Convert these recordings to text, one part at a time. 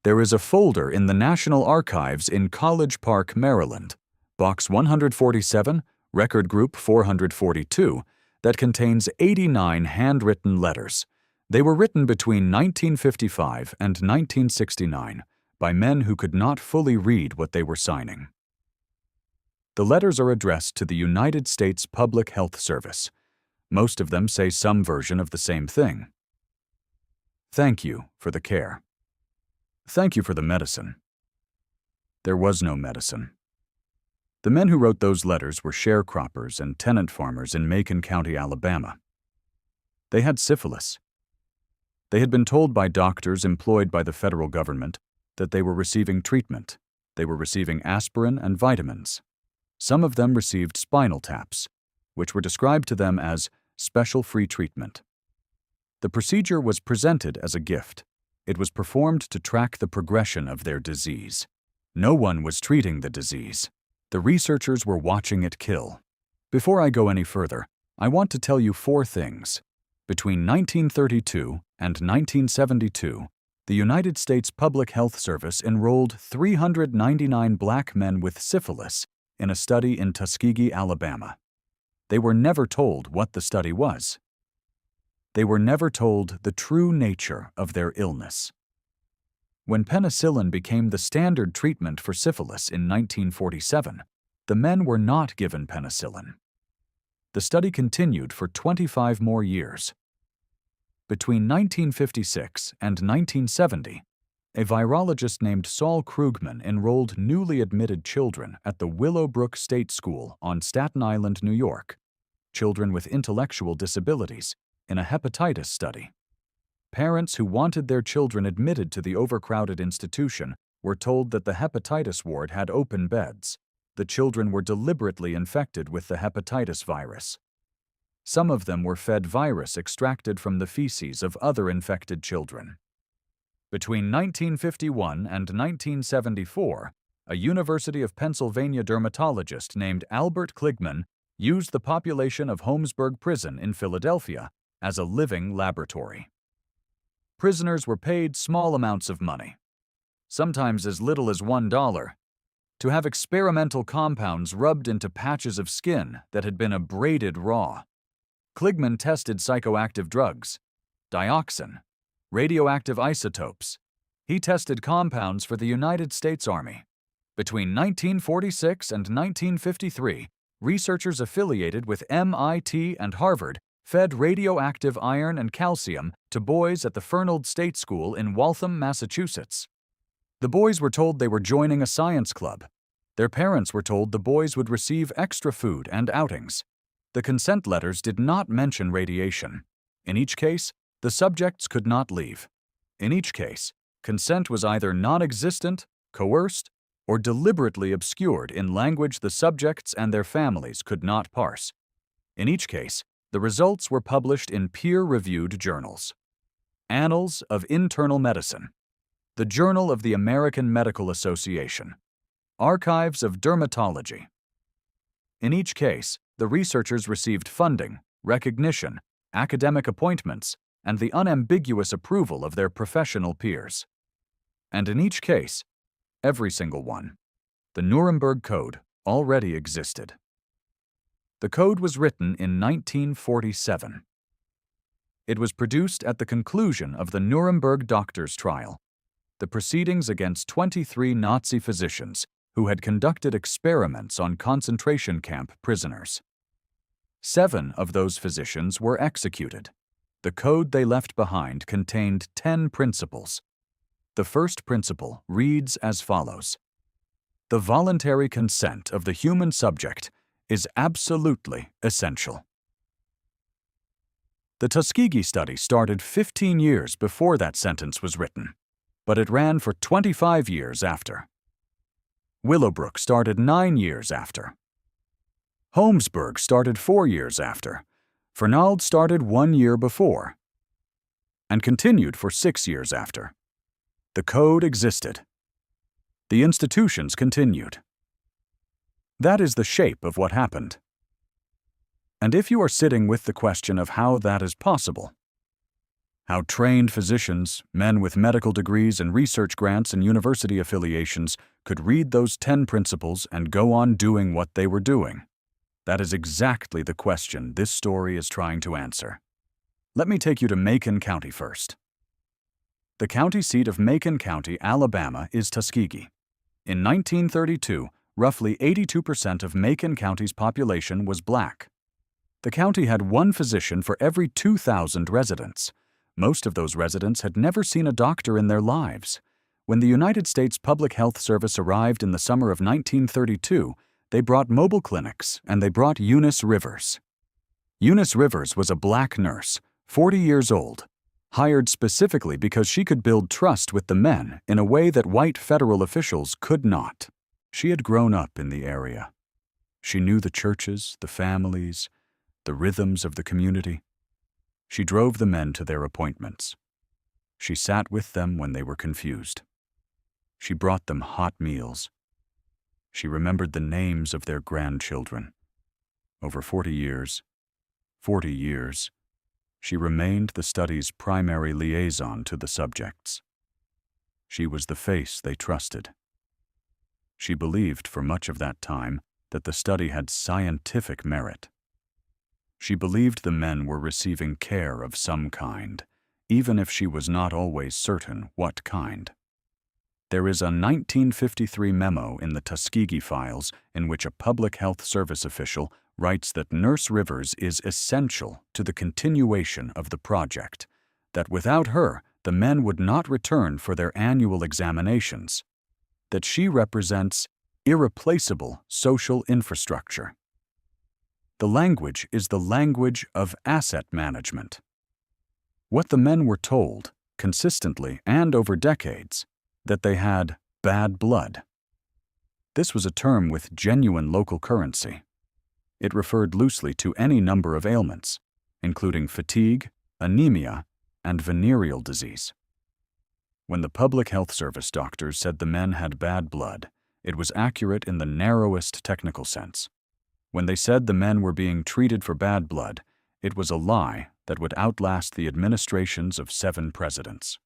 There is a folder in the National Archives in College Park, Maryland, Box 147, Record Group 442, that contains 89 handwritten letters. They were written between 1955 and 1969 by men who could not fully read what they were signing. The letters are addressed to the United States Public Health Service. Most of them say some version of the same thing. Thank you for the care. Thank you for the medicine. There was no medicine. The men who wrote those letters were sharecroppers and tenant farmers in Macon County, Alabama. They had syphilis. They had been told by doctors employed by the federal government that they were receiving treatment. They were receiving aspirin and vitamins. Some of them received spinal taps, which were described to them as special free treatment. The procedure was presented as a gift. It was performed to track the progression of their disease. No one was treating the disease. The researchers were watching it kill. Before I go any further, I want to tell you 4 things. Between 1932 and 1972, the United States Public Health Service enrolled 399 black men with syphilis in a study in Tuskegee, Alabama. They were never told what the study was. They were never told the true nature of their illness. When penicillin became the standard treatment for syphilis in 1947, the men were not given penicillin. The study continued for 25 more years. Between 1956 and 1970, a virologist named Saul Krugman enrolled newly admitted children at the Willowbrook State School on Staten Island, New York, children with intellectual disabilities, in a hepatitis study. Parents who wanted their children admitted to the overcrowded institution were told that the hepatitis ward had open beds. The children were deliberately infected with the hepatitis virus. Some of them were fed virus extracted from the feces of other infected children. Between 1951 and 1974, a University of Pennsylvania dermatologist named Albert Kligman used the population of Holmesburg Prison in Philadelphia as a living laboratory. Prisoners were paid small amounts of money, sometimes as little as $1, to have experimental compounds rubbed into patches of skin that had been abraded raw. Kligman tested psychoactive drugs, dioxin, radioactive isotopes. He tested compounds for the United States Army. Between 1946 and 1953, researchers affiliated with MIT and Harvard fed radioactive iron and calcium to boys at the Fernald State School in Waltham, Massachusetts. The boys were told they were joining a science club. Their parents were told the boys would receive extra food and outings. The consent letters did not mention radiation. In each case, the subjects could not leave. In each case, consent was either non-existent, coerced, or deliberately obscured in language the subjects and their families could not parse. In each case, the results were published in peer-reviewed journals. Annals of Internal Medicine, the Journal of the American Medical Association, Archives of Dermatology. In each case, the researchers received funding, recognition, academic appointments, and the unambiguous approval of their professional peers. And in each case, every single one, the Nuremberg Code already existed. The code was written in 1947. It was produced at the conclusion of the Nuremberg doctors' trial, the proceedings against 23 Nazi physicians who had conducted experiments on concentration camp prisoners. 7 of those physicians were executed. The code they left behind contained 10 principles. The first principle reads as follows: the voluntary consent of the human subject is absolutely essential. The Tuskegee study started 15 years before that sentence was written, but it ran for 25 years after. Willowbrook started 9 years after. Holmesburg started 4 years after. Fernald started 1 year before, and continued for 6 years after. The code existed. The institutions continued. That is the shape of what happened. And if you are sitting with the question of how that is possible, How trained physicians, men with medical degrees and research grants and university affiliations, could read those 10 principles and go on doing what they were doing. That is exactly the question this story is trying to answer. Let me take you to Macon County first. The county seat of Macon County, Alabama, is Tuskegee. In 1932, roughly 82% of Macon County's population was black. The county had one physician for every 2,000 residents. Most of those residents had never seen a doctor in their lives. When the United States Public Health Service arrived in the summer of 1932, they brought mobile clinics, and they brought Eunice Rivers. Eunice Rivers was a black nurse, 40 years old, hired specifically because she could build trust with the men in a way that white federal officials could not. She had grown up in the area. She knew the churches, the families, the rhythms of the community. She drove the men to their appointments. She sat with them when they were confused. She brought them hot meals. She remembered the names of their grandchildren. Over 40 years, she remained the study's primary liaison to the subjects. She was the face they trusted. She believed for much of that time that the study had scientific merit. She believed the men were receiving care of some kind, even if she was not always certain what kind. There is a 1953 memo in the Tuskegee files in which a public health service official writes that Nurse Rivers is essential to the continuation of the project, that without her, the men would not return for their annual examinations, that she represents irreplaceable social infrastructure. The language is the language of asset management. What the men were told, consistently and over decades, that they had bad blood. This was a term with genuine local currency. It referred loosely to any number of ailments, including fatigue, anemia, and venereal disease. When the Public Health Service doctors said the men had bad blood, it was accurate in the narrowest technical sense. When they said the men were being treated for bad blood, it was a lie that would outlast the administrations of 7 presidents.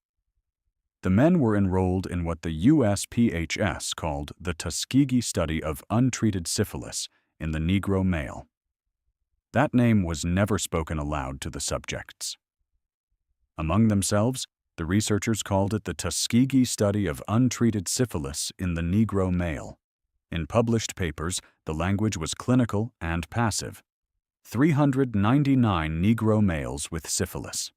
The men were enrolled in what the USPHS called the Tuskegee Study of Untreated Syphilis in the Negro Male. That name was never spoken aloud to the subjects. Among themselves, the researchers called it the Tuskegee Study of Untreated Syphilis in the Negro Male. In published papers, the language was clinical and passive. 399 Negro males with syphilis.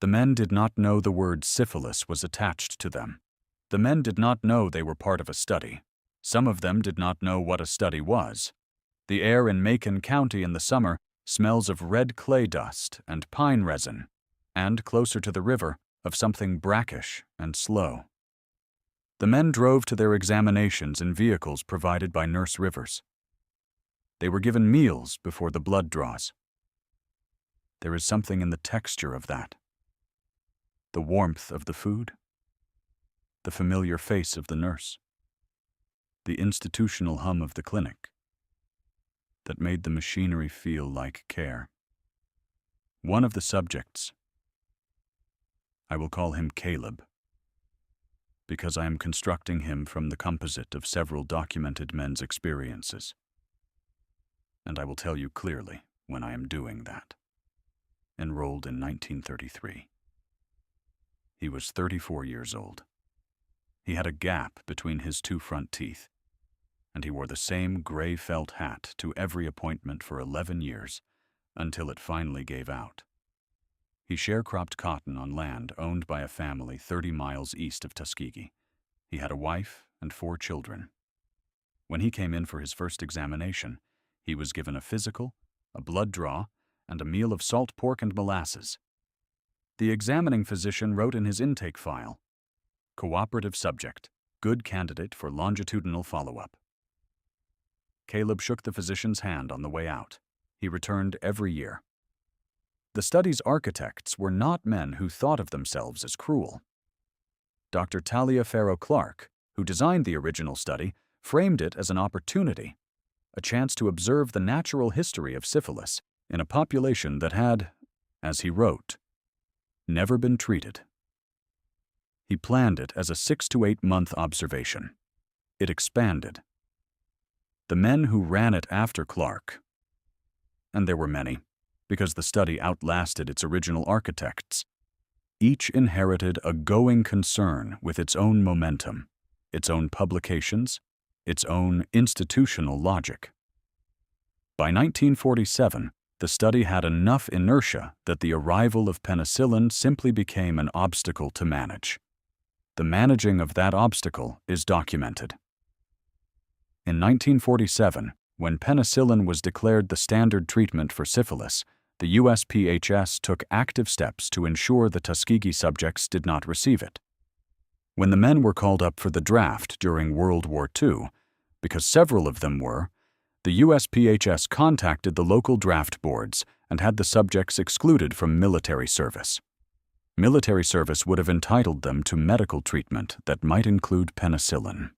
The men did not know the word syphilis was attached to them. The men did not know they were part of a study. Some of them did not know what a study was. The air in Macon County in the summer smells of red clay dust and pine resin, and closer to the river, of something brackish and slow. The men drove to their examinations in vehicles provided by Nurse Rivers. They were given meals before the blood draws. There is something in the texture of that. The warmth of the food, the familiar face of the nurse, the institutional hum of the clinic that made the machinery feel like care. One of the subjects, I will call him Caleb, because I am constructing him from the composite of several documented men's experiences. And I will tell you clearly when I am doing that. Enrolled in 1933. He was 34 years old. He had a gap between his 2 front teeth, and he wore the same gray felt hat to every appointment for 11 years, until it finally gave out. He sharecropped cotton on land owned by a family 30 miles east of Tuskegee. He had a wife and 4 children. When he came in for his first examination, he was given a physical, a blood draw, and a meal of salt pork and molasses. The examining physician wrote in his intake file, "Cooperative subject, good candidate for longitudinal follow-up." Caleb shook the physician's hand on the way out. He returned every year. The study's architects were not men who thought of themselves as cruel. Dr. Talia Farrow Clark, who designed the original study, framed it as an opportunity, a chance to observe the natural history of syphilis in a population that had, as he wrote, never been treated. He planned it as a 6 to 8 month observation. It expanded. The men who ran it after Clark, and there were many, because the study outlasted its original architects, each inherited a going concern with its own momentum, its own publications, its own institutional logic. By 1947, the study had enough inertia that the arrival of penicillin simply became an obstacle to manage. The managing of that obstacle is documented. In 1947, when penicillin was declared the standard treatment for syphilis, the USPHS took active steps to ensure the Tuskegee subjects did not receive it. When the men were called up for the draft during World War II, because several of them were, the USPHS contacted the local draft boards and had the subjects excluded from military service. Military service would have entitled them to medical treatment that might include penicillin.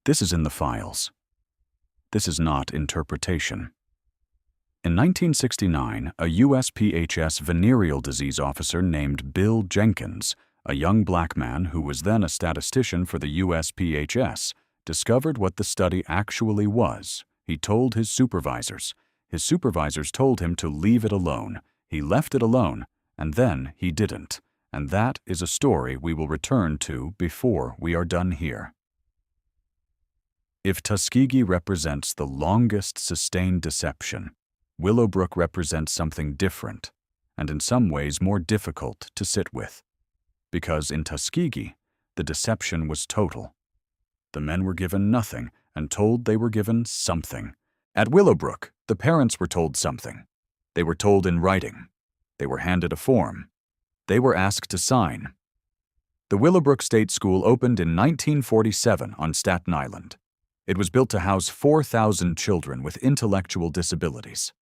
This is in the files. This is not interpretation. In 1969, a USPHS venereal disease officer named Bill Jenkins, a young black man who was then a statistician for the USPHS, discovered what the study actually was. He told his supervisors. His supervisors told him to leave it alone. He left it alone, and then he didn't. And that is a story we will return to before we are done here. If Tuskegee represents the longest sustained deception, Willowbrook represents something different, and in some ways more difficult to sit with. Because in Tuskegee, the deception was total. The men were given nothing and told they were given something. At Willowbrook, the parents were told something. They were told in writing. They were handed a form. They were asked to sign. The Willowbrook State School opened in 1947 on Staten Island. It was built to house 4,000 children with intellectual disabilities.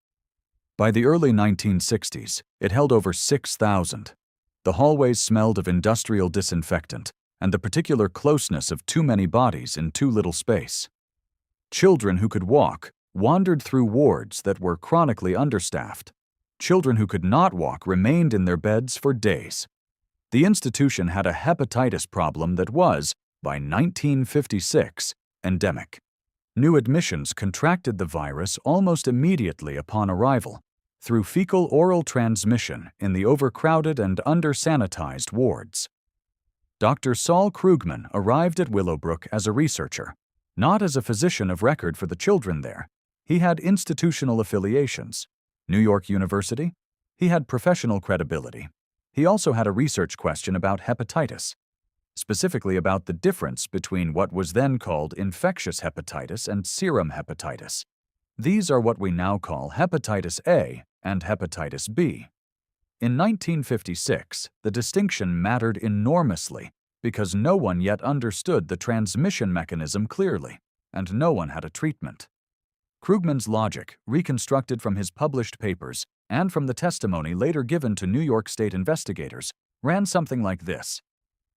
By the early 1960s, it held over 6,000. The hallways smelled of industrial disinfectant and the particular closeness of too many bodies in too little space. Children who could walk wandered through wards that were chronically understaffed. Children who could not walk remained in their beds for days. The institution had a hepatitis problem that was, by 1956, endemic. New admissions contracted the virus almost immediately upon arrival, through fecal-oral transmission in the overcrowded and under-sanitized wards. Dr. Saul Krugman arrived at Willowbrook as a researcher, not as a physician of record for the children there. He had institutional affiliations. New York University. He had professional credibility. He also had a research question about hepatitis, specifically about the difference between what was then called infectious hepatitis and serum hepatitis. These are what we now call hepatitis A and hepatitis B. In 1956, the distinction mattered enormously because no one yet understood the transmission mechanism clearly, and no one had a treatment. Krugman's logic, reconstructed from his published papers and from the testimony later given to New York State investigators, ran something like this.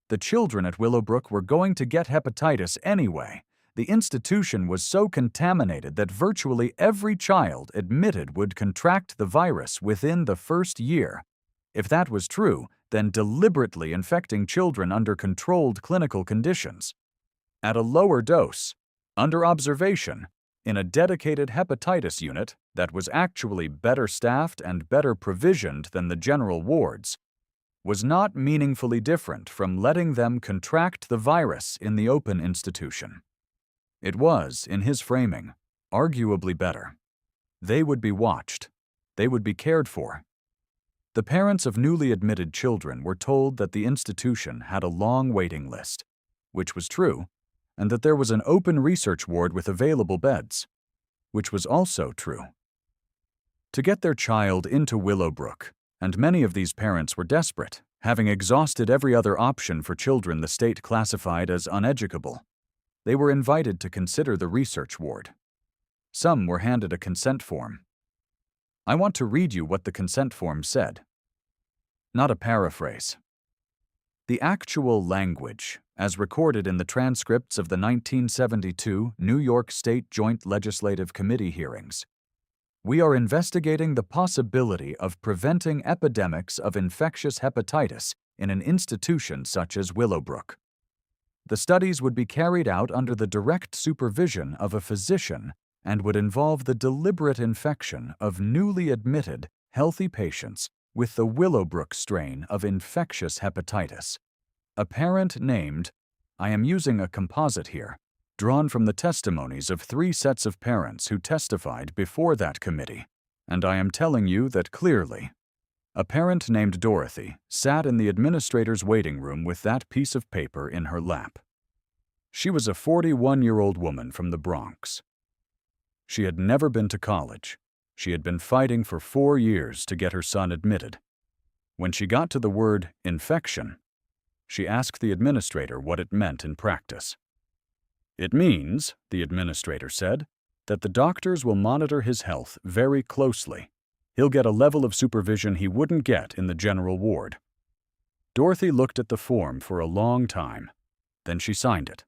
The children at Willowbrook were going to get hepatitis anyway. The institution was so contaminated that virtually every child admitted would contract the virus within the first year. If that was true, then deliberately infecting children under controlled clinical conditions, at a lower dose, under observation, in a dedicated hepatitis unit that was actually better staffed and better provisioned than the general wards, was not meaningfully different from letting them contract the virus in the open institution. It was, in his framing, arguably better. They would be watched. They would be cared for. The parents of newly admitted children were told that the institution had a long waiting list, which was true, and that there was an open research ward with available beds, which was also true. To get their child into Willowbrook, and many of these parents were desperate, having exhausted every other option for children the state classified as uneducable. They were invited to consider the research ward. Some were handed a consent form. I want to read you what the consent form said. Not a paraphrase. The actual language, as recorded in the transcripts of the 1972 New York State Joint Legislative Committee hearings, We are investigating the possibility of preventing epidemics of infectious hepatitis in an institution such as Willowbrook. The studies would be carried out under the direct supervision of a physician and would involve the deliberate infection of newly admitted, healthy patients with the Willowbrook strain of infectious hepatitis. A parent named, I am using a composite here, drawn from the testimonies of 3 sets of parents who testified before that committee, and I am telling you that clearly. A parent named Dorothy sat in the administrator's waiting room with that piece of paper in her lap. She was a 41-year-old woman from the Bronx. She had never been to college. She had been fighting for 4 years to get her son admitted. When she got to the word infection, she asked the administrator what it meant in practice. It means, the administrator said, that the doctors will monitor his health very closely. He'll get a level of supervision he wouldn't get in the general ward. Dorothy looked at the form for a long time. Then she signed it.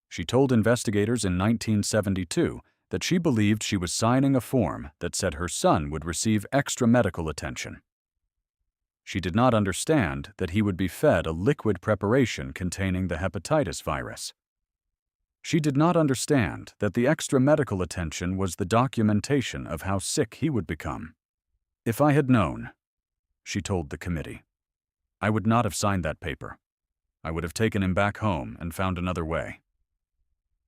She told investigators in 1972 that she believed she was signing a form that said her son would receive extra medical attention. She did not understand that he would be fed a liquid preparation containing the hepatitis virus. She did not understand that the extra medical attention was the documentation of how sick he would become. If I had known, she told the committee, I would not have signed that paper. I would have taken him back home and found another way.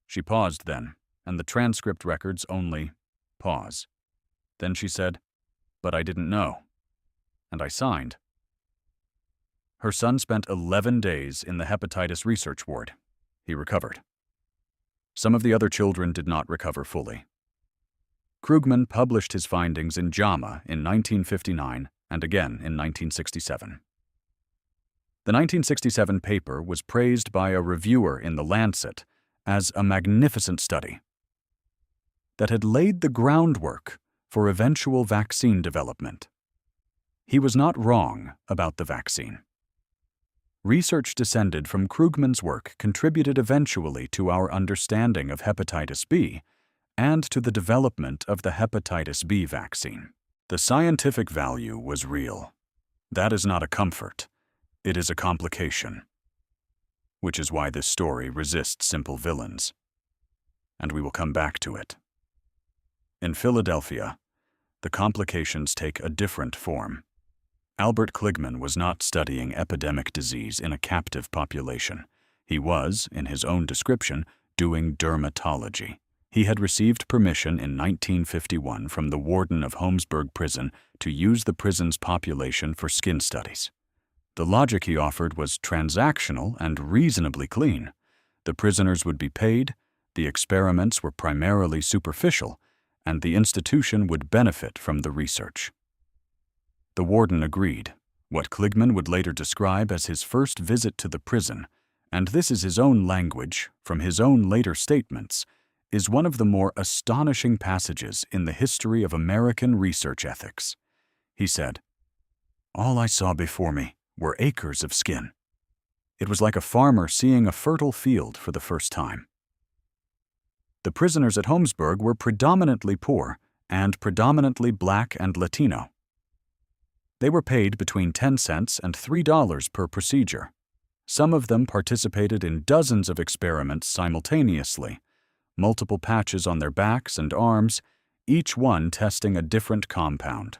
She paused then, and the transcript records only pause. Then she said, but I didn't know. And I signed. Her son spent 11 days in the hepatitis research ward. He recovered. Some of the other children did not recover fully. Krugman published his findings in JAMA in 1959 and again in 1967. The 1967 paper was praised by a reviewer in The Lancet as a magnificent study that had laid the groundwork for eventual vaccine development. He was not wrong about the vaccine. Research descended from Krugman's work contributed eventually to our understanding of hepatitis B and to the development of the hepatitis B vaccine. The scientific value was real. That is not a comfort. It is a complication. Which is why this story resists simple villains. And we will come back to it. In Philadelphia, the complications take a different form. Albert Kligman was not studying epidemic disease in a captive population. He was, in his own description, doing dermatology. He had received permission in 1951 from the warden of Holmesburg Prison to use the prison's population for skin studies. The logic he offered was transactional and reasonably clean. The prisoners would be paid, the experiments were primarily superficial, and the institution would benefit from the research. The warden agreed, what Kligman would later describe as his first visit to the prison, and this is his own language from his own later statements, is one of the more astonishing passages in the history of American research ethics. He said, "All I saw before me were acres of skin. It was like a farmer seeing a fertile field for the first time." The prisoners at Holmesburg were predominantly poor and predominantly Black and Latino. They were paid between 10 cents and $3 per procedure. Some of them participated in dozens of experiments simultaneously, multiple patches on their backs and arms, each one testing a different compound.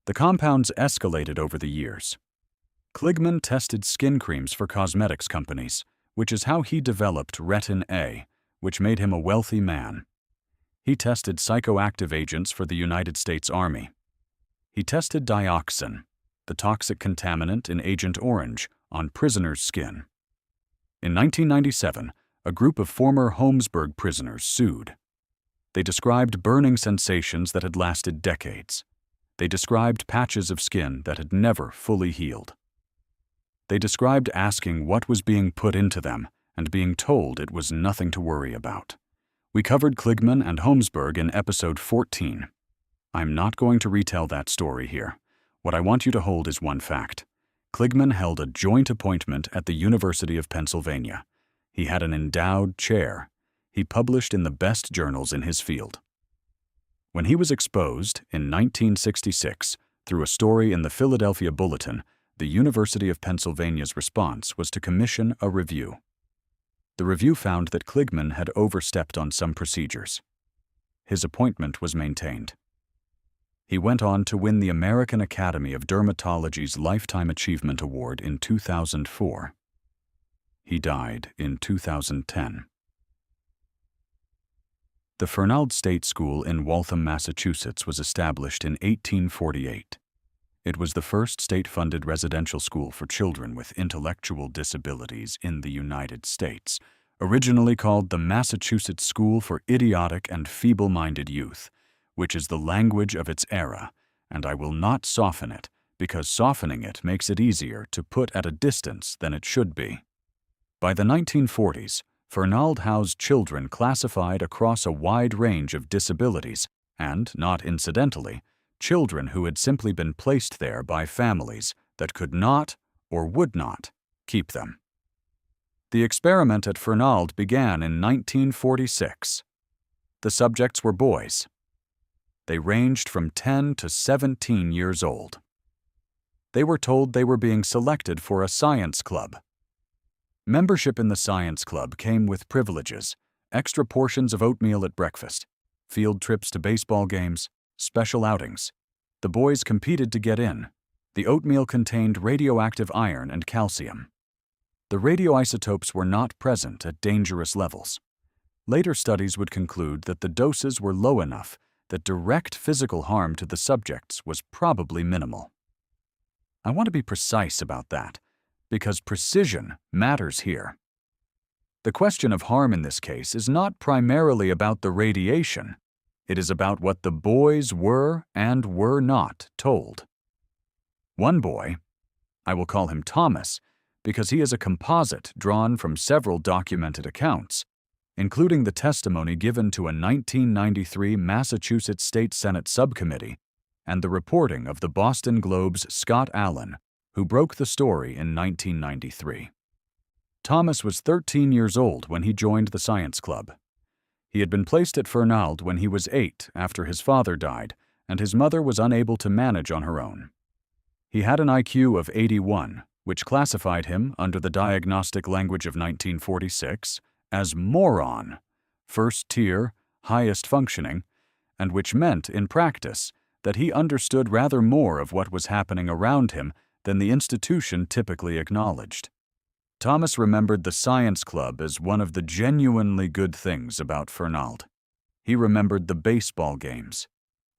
The compounds escalated over the years. Kligman tested skin creams for cosmetics companies, which is how he developed Retin A, which made him a wealthy man. He tested psychoactive agents for the United States Army. He tested dioxin, the toxic contaminant in Agent Orange, on prisoners' skin. In 1997, a group of former Holmesburg prisoners sued. They described burning sensations that had lasted decades. They described patches of skin that had never fully healed. They described asking what was being put into them and being told it was nothing to worry about. We covered Kligman and Holmesburg in episode 14. I'm not going to retell that story here. What I want you to hold is one fact. Kligman held a joint appointment at the University of Pennsylvania. He had an endowed chair. He published in the best journals in his field. When he was exposed in 1966 through a story in the Philadelphia Bulletin, the University of Pennsylvania's response was to commission a review. The review found that Kligman had overstepped on some procedures. His appointment was maintained. He went on to win the American Academy of Dermatology's Lifetime Achievement Award in 2004. He died in 2010. The Fernald State School in Waltham, Massachusetts was established in 1848. It was the first state-funded residential school for children with intellectual disabilities in the United States, originally called the Massachusetts School for Idiotic and Feeble-Minded Youth, which is the language of its era, and I will not soften it, because softening it makes it easier to put at a distance than it should be. By the 1940s, Fernald housed children classified across a wide range of disabilities and, not incidentally, children who had simply been placed there by families that could not or would not keep them. The experiment at Fernald began in 1946. The subjects were boys. They ranged from 10 to 17 years old. They were told they were being selected for a science club. Membership in the science club came with privileges, extra portions of oatmeal at breakfast, field trips to baseball games, special outings. The boys competed to get in. The oatmeal contained radioactive iron and calcium. The radioisotopes were not present at dangerous levels. Later studies would conclude that the doses were low enough that direct physical harm to the subjects was probably minimal. I want to be precise about that, because precision matters here. The question of harm in this case is not primarily about the radiation. It is about what the boys were and were not told. One boy, I will call him Thomas, because he is a composite drawn from several documented accounts, including the testimony given to a 1993 Massachusetts State Senate subcommittee and the reporting of the Boston Globe's Scott Allen, who broke the story in 1993. Thomas was 13 years old when he joined the science club. He had been placed at Fernald when he was 8 after his father died, and his mother was unable to manage on her own. He had an IQ of 81, which classified him, under the diagnostic language of 1946, as moron, first tier, highest functioning, and which meant, in practice, that he understood rather more of what was happening around him than the institution typically acknowledged. Thomas remembered the science club as one of the genuinely good things about Fernald. He remembered the baseball games.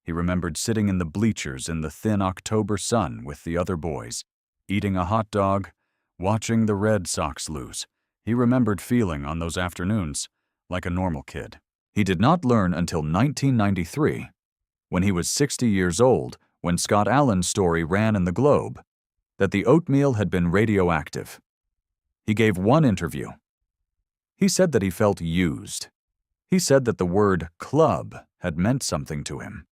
He remembered sitting in the bleachers in the thin October sun with the other boys, eating a hot dog, watching the Red Sox lose. He remembered feeling on those afternoons like a normal kid. He did not learn until 1993, when he was 60 years old, when Scott Allen's story ran in the Globe, that the oatmeal had been radioactive. He gave one interview. He said that he felt used. He said that the word club had meant something to him.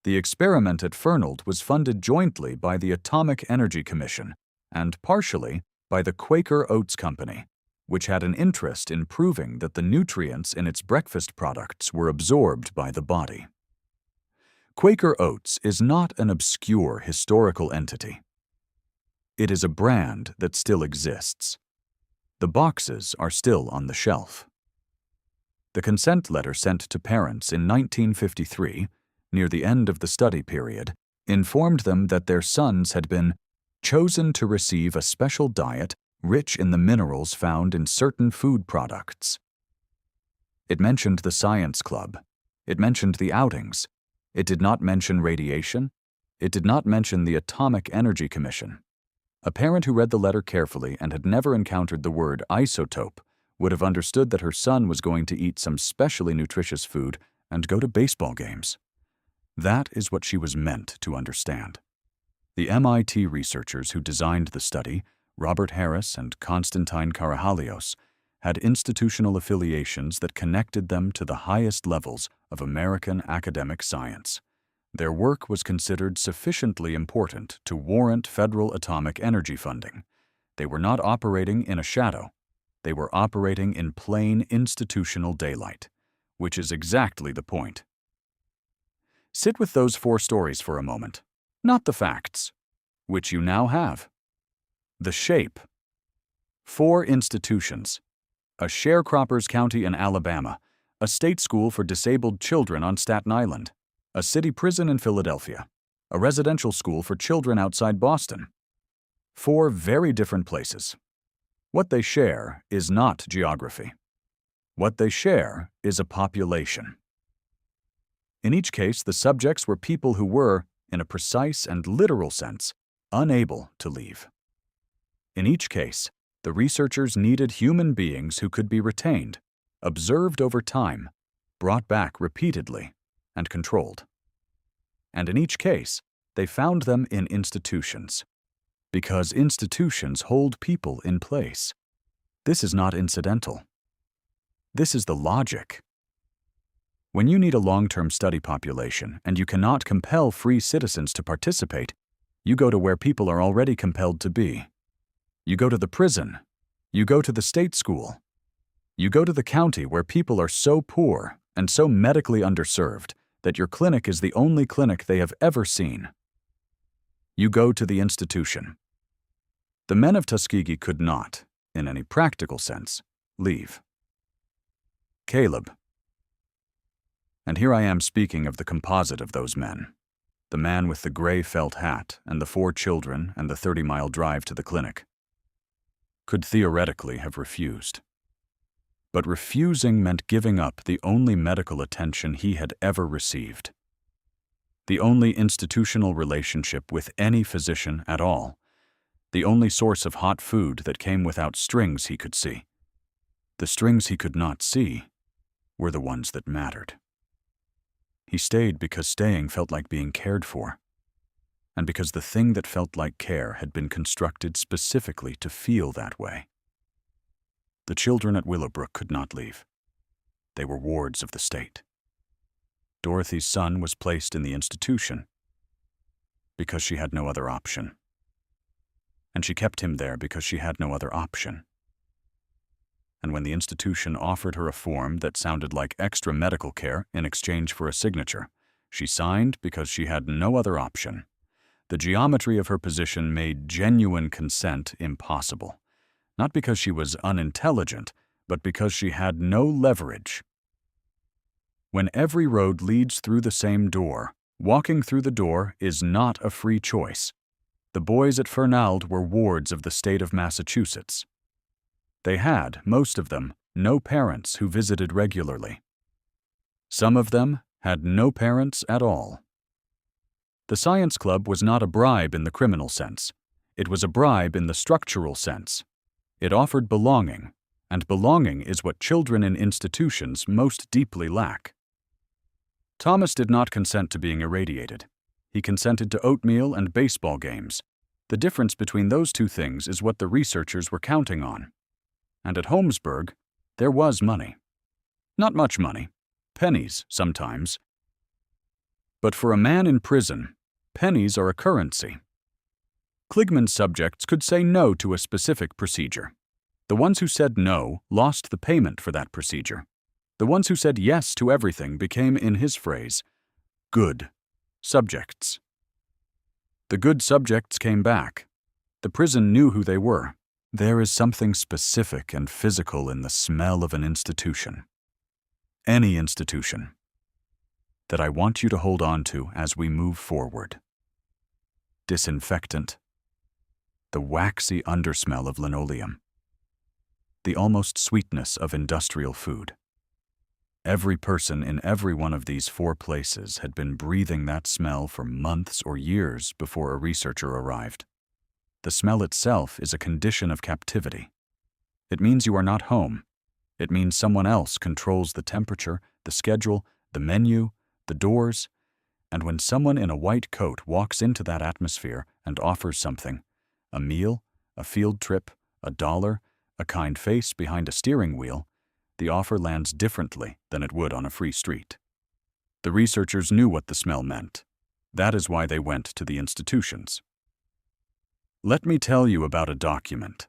The experiment at Fernald was funded jointly by the Atomic Energy Commission and partially by the Quaker Oats Company, which had an interest in proving that the nutrients in its breakfast products were absorbed by the body. Quaker Oats is not an obscure historical entity. It is a brand that still exists. The boxes are still on the shelf. The consent letter sent to parents in 1953, near the end of the study period, informed them that their sons had been chosen to receive a special diet rich in the minerals found in certain food products. It mentioned the science club. It mentioned the outings. It did not mention radiation. It did not mention the Atomic Energy Commission. A parent who read the letter carefully and had never encountered the word isotope would have understood that her son was going to eat some specially nutritious food and go to baseball games. That is what she was meant to understand. The MIT researchers who designed the study, Robert Harris and Konstantin Karahalios, had institutional affiliations that connected them to the highest levels of American academic science. Their work was considered sufficiently important to warrant federal atomic energy funding. They were not operating in a shadow. They were operating in plain institutional daylight, which is exactly the point. Sit with those 4 stories for a moment. Not the facts, which you now have. The shape. 4 institutions. A sharecroppers county in Alabama, a state school for disabled children on Staten Island, a city prison in Philadelphia, a residential school for children outside Boston. 4 very different places. What they share is not geography. What they share is a population. In each case, the subjects were people who were, in a precise and literal sense, unable to leave. In each case, the researchers needed human beings who could be retained, observed over time, brought back repeatedly, and controlled. And in each case, they found them in institutions. Because institutions hold people in place. This is not incidental. This is the logic. When you need a long-term study population and you cannot compel free citizens to participate, you go to where people are already compelled to be. You go to the prison. You go to the state school. You go to the county where people are so poor and so medically underserved that your clinic is the only clinic they have ever seen. You go to the institution. The men of Tuskegee could not, in any practical sense, leave. Caleb. And here I am speaking of the composite of those men. The man with the gray felt hat and the 4 children and the 30-mile drive to the clinic. Could theoretically have refused. But refusing meant giving up the only medical attention he had ever received. The only institutional relationship with any physician at all. The only source of hot food that came without strings he could see. The strings he could not see were the ones that mattered. He stayed because staying felt like being cared for, and because the thing that felt like care had been constructed specifically to feel that way. The children at Willowbrook could not leave. They were wards of the state. Dorothy's son was placed in the institution because she had no other option. And she kept him there because she had no other option. And when the institution offered her a form that sounded like extra medical care in exchange for a signature, she signed because she had no other option. The geometry of her position made genuine consent impossible, not because she was unintelligent, but because she had no leverage. When every road leads through the same door, walking through the door is not a free choice. The boys at Fernald were wards of the state of Massachusetts. They had, most of them, no parents who visited regularly. Some of them had no parents at all. The science club was not a bribe in the criminal sense. It was a bribe in the structural sense. It offered belonging, and belonging is what children in institutions most deeply lack. Thomas did not consent to being irradiated. He consented to oatmeal and baseball games. The difference between those 2 things is what the researchers were counting on. And at Holmesburg, there was money. Not much money. Pennies, sometimes. But for a man in prison, pennies are a currency. Kligman's subjects could say no to a specific procedure. The ones who said no lost the payment for that procedure. The ones who said yes to everything became, in his phrase, good subjects. The good subjects came back. The prison knew who they were. There is something specific and physical in the smell of an institution. Any institution. That I want you to hold on to as we move forward. Disinfectant. The waxy undersmell of linoleum. The almost sweetness of industrial food. Every person in every one of these 4 places had been breathing that smell for months or years before a researcher arrived. The smell itself is a condition of captivity. It means you are not home. It means someone else controls the temperature, the schedule, the menu, the doors, and when someone in a white coat walks into that atmosphere and offers something, a meal, a field trip, $1, a kind face behind a steering wheel, the offer lands differently than it would on a free street. The researchers knew what the smell meant. That is why they went to the institutions. Let me tell you about a document.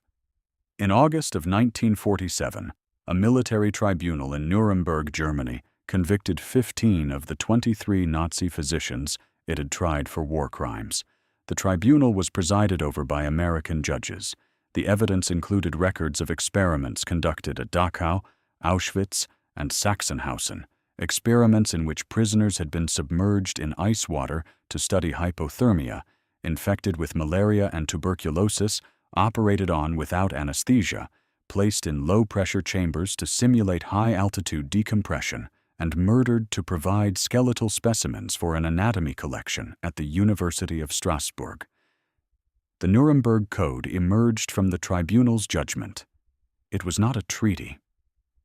In August of 1947, a military tribunal in Nuremberg, Germany, convicted 15 of the 23 Nazi physicians it had tried for war crimes. The tribunal was presided over by American judges. The evidence included records of experiments conducted at Dachau, Auschwitz, and Sachsenhausen, experiments in which prisoners had been submerged in ice water to study hypothermia, infected with malaria and tuberculosis, operated on without anesthesia, placed in low-pressure chambers to simulate high-altitude decompression, and murdered to provide skeletal specimens for an anatomy collection at the University of Strasbourg. The Nuremberg Code emerged from the tribunal's judgment. It was not a treaty.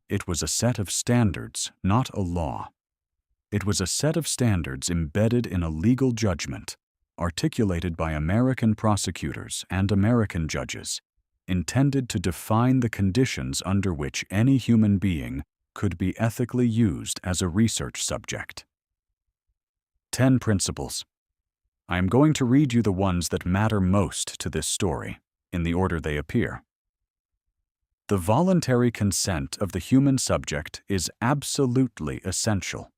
It was a set of standards, not a law. It was a set of standards embedded in a legal judgment, articulated by American prosecutors and American judges, intended to define the conditions under which any human being could be ethically used as a research subject. 10 principles. I am going to read you the ones that matter most to this story, in the order they appear. The voluntary consent of the human subject is absolutely essential.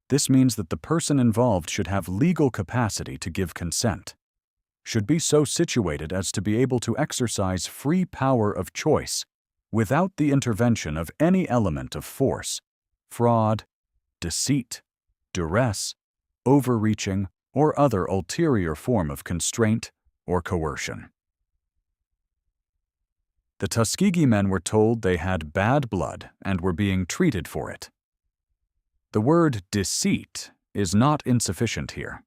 This means that the person involved should have legal capacity to give consent, should be so situated as to be able to exercise free power of choice without the intervention of any element of force, fraud, deceit, duress, overreaching, or other ulterior form of constraint or coercion. The Tuskegee men were told they had bad blood and were being treated for it. The word deceit is not insufficient here.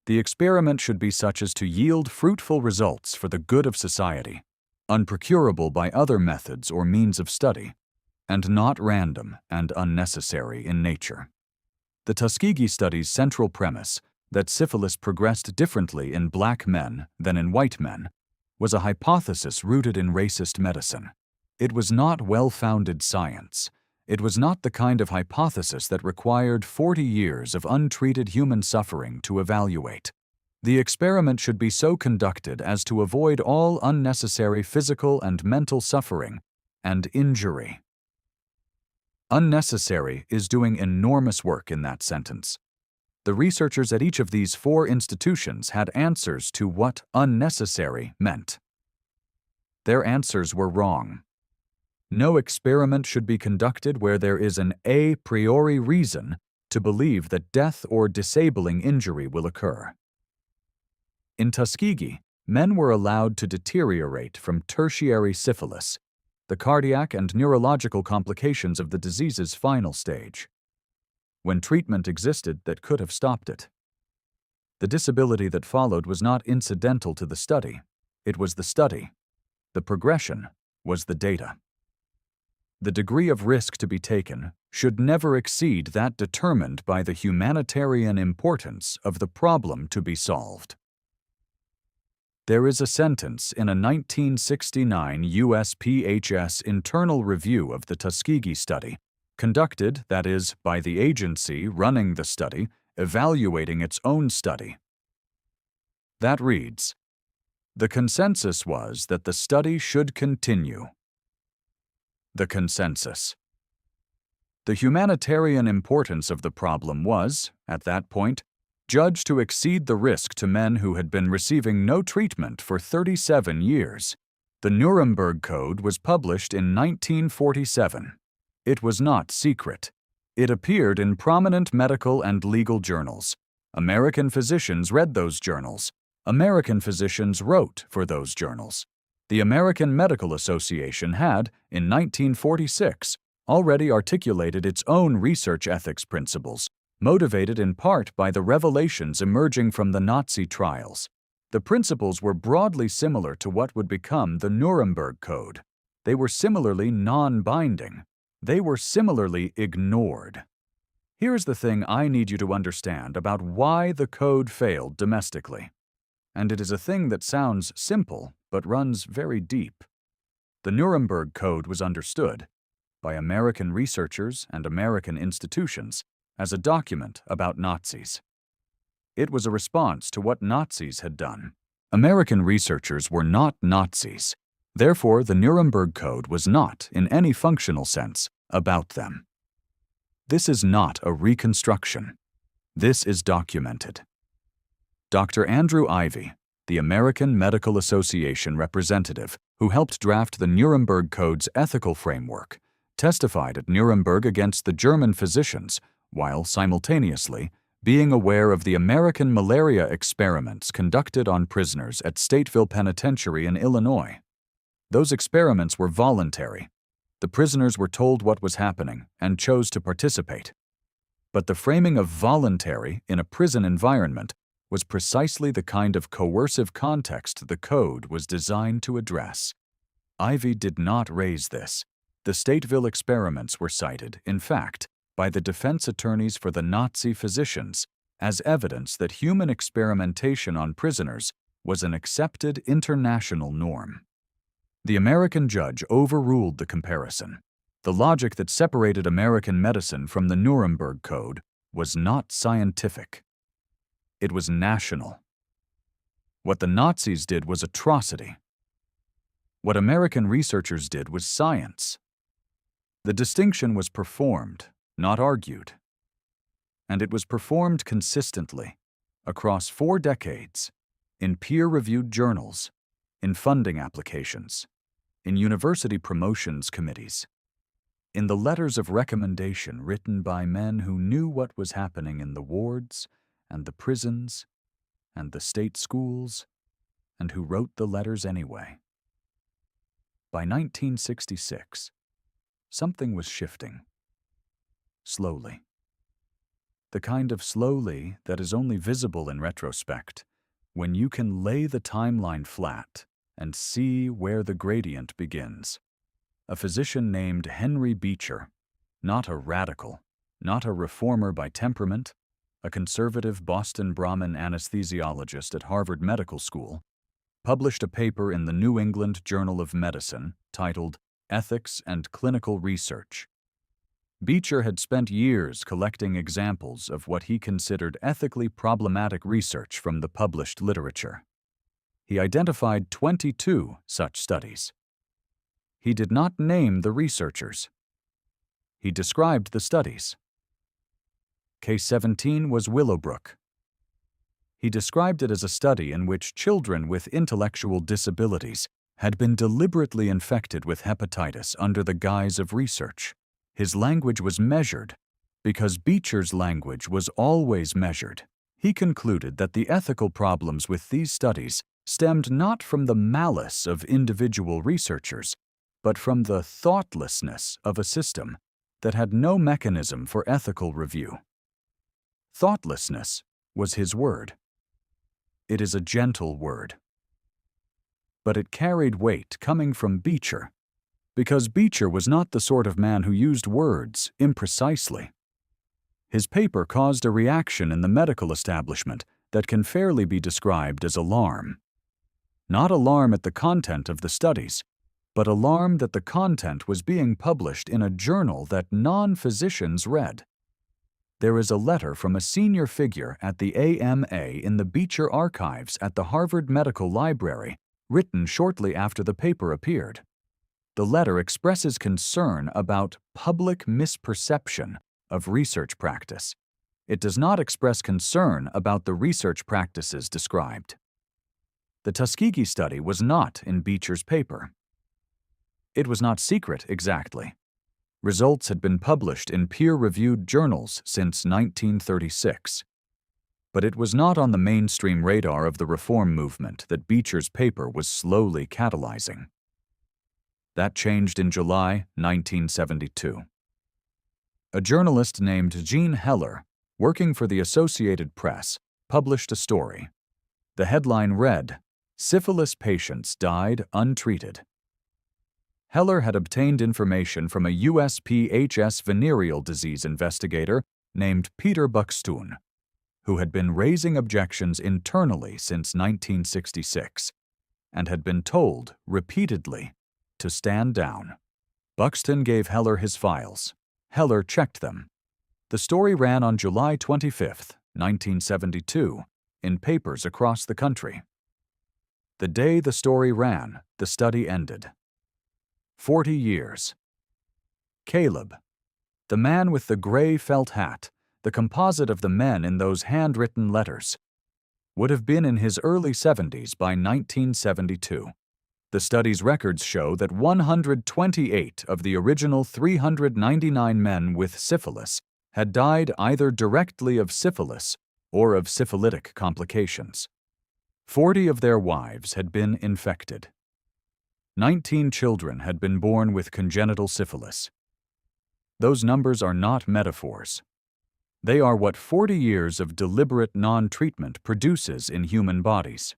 The experiment should be such as to yield fruitful results for the good of society, unprocurable by other methods or means of study, and not random and unnecessary in nature. The Tuskegee study's central premise, that syphilis progressed differently in black men than in white men, was a hypothesis rooted in racist medicine. It was not well-founded science. It was not the kind of hypothesis that required 40 years of untreated human suffering to evaluate. The experiment should be so conducted as to avoid all unnecessary physical and mental suffering and injury. Unnecessary is doing enormous work in that sentence. The researchers at each of these 4 institutions had answers to what unnecessary meant. Their answers were wrong. No experiment should be conducted where there is an a priori reason to believe that death or disabling injury will occur. In Tuskegee, men were allowed to deteriorate from tertiary syphilis, the cardiac and neurological complications of the disease's final stage, when treatment existed that could have stopped it. The disability that followed was not incidental to the study. It was the study. The progression was the data. The degree of risk to be taken should never exceed that determined by the humanitarian importance of the problem to be solved. There is a sentence in a 1969 USPHS internal review of the Tuskegee study, conducted, that is, by the agency running the study, evaluating its own study. That reads, "The consensus was that the study should continue." The consensus. The humanitarian importance of the problem was, at that point, judged to exceed the risk to men who had been receiving no treatment for 37 years. The Nuremberg Code was published in 1947. It was not secret. It appeared in prominent medical and legal journals. American physicians read those journals. American physicians wrote for those journals. The American Medical Association had, in 1946, already articulated its own research ethics principles, motivated in part by the revelations emerging from the Nazi trials. The principles were broadly similar to what would become the Nuremberg Code. They were similarly non-binding. They were similarly ignored. Here's the thing I need you to understand about why the code failed domestically. And it is a thing that sounds simple, but runs very deep. The Nuremberg Code was understood, by American researchers and American institutions, as a document about Nazis. It was a response to what Nazis had done. American researchers were not Nazis. Therefore, the Nuremberg Code was not, in any functional sense, about them. This is not a reconstruction. This is documented. Dr. Andrew Ivy, the American Medical Association representative who helped draft the Nuremberg Code's ethical framework, testified at Nuremberg against the German physicians while simultaneously being aware of the American malaria experiments conducted on prisoners at Stateville Penitentiary in Illinois. Those experiments were voluntary. The prisoners were told what was happening and chose to participate. But the framing of voluntary in a prison environment was precisely the kind of coercive context the code was designed to address. Ivy did not raise this. The Stateville experiments were cited, in fact, by the defense attorneys for the Nazi physicians as evidence that human experimentation on prisoners was an accepted international norm. The American judge overruled the comparison. The logic that separated American medicine from the Nuremberg Code was not scientific. It was national. What the Nazis did was atrocity. What American researchers did was science. The distinction was performed, not argued. And it was performed consistently, across 4 decades, in peer-reviewed journals, in funding applications, in university promotions committees, in the letters of recommendation written by men who knew what was happening in the wards and the prisons and the state schools, and who wrote the letters anyway. By 1966, something was shifting. Slowly. The kind of slowly that is only visible in retrospect, when you can lay the timeline flat and see where the gradient begins. A physician named Henry Beecher, not a radical, not a reformer by temperament, a conservative Boston Brahmin anesthesiologist at Harvard Medical School, published a paper in the New England Journal of Medicine titled Ethics and Clinical Research. Beecher had spent years collecting examples of what he considered ethically problematic research from the published literature. He identified 22 such studies. He did not name the researchers. He described the studies. Case 17 was Willowbrook. He described it as a study in which children with intellectual disabilities had been deliberately infected with hepatitis under the guise of research. His language was measured, because Beecher's language was always measured. He concluded that the ethical problems with these studies stemmed not from the malice of individual researchers, but from the thoughtlessness of a system that had no mechanism for ethical review. Thoughtlessness was his word. It is a gentle word. But it carried weight coming from Beecher, because Beecher was not the sort of man who used words imprecisely. His paper caused a reaction in the medical establishment that can fairly be described as alarm. Not alarm at the content of the studies, but alarm that the content was being published in a journal that non-physicians read. There is a letter from a senior figure at the AMA in the Beecher archives at the Harvard Medical Library, written shortly after the paper appeared. The letter expresses concern about public misperception of research practice. It does not express concern about the research practices described. The Tuskegee study was not in Beecher's paper. It was not secret exactly. Results had been published in peer-reviewed journals since 1936. But it was not on the mainstream radar of the reform movement that Beecher's paper was slowly catalyzing. That changed in July 1972. A journalist named Jean Heller, working for the Associated Press, published a story. The headline read, "Syphilis patients died untreated." Heller had obtained information from a USPHS venereal disease investigator named Peter Buxton, who had been raising objections internally since 1966 and had been told repeatedly to stand down. Buxton gave Heller his files. Heller checked them. The story ran on July 25, 1972, in papers across the country. The day the story ran, the study ended. 40 years. Caleb, The man with the gray felt hat, the composite of the men in those handwritten letters, would have been in his early 70s by 1972. The study's records show that 128 of the original 399 men with syphilis had died either directly of syphilis or of syphilitic complications. 40 of their wives had been infected. 19 children had been born with congenital syphilis. Those numbers are not metaphors. They are what 40 years of deliberate non-treatment produces in human bodies.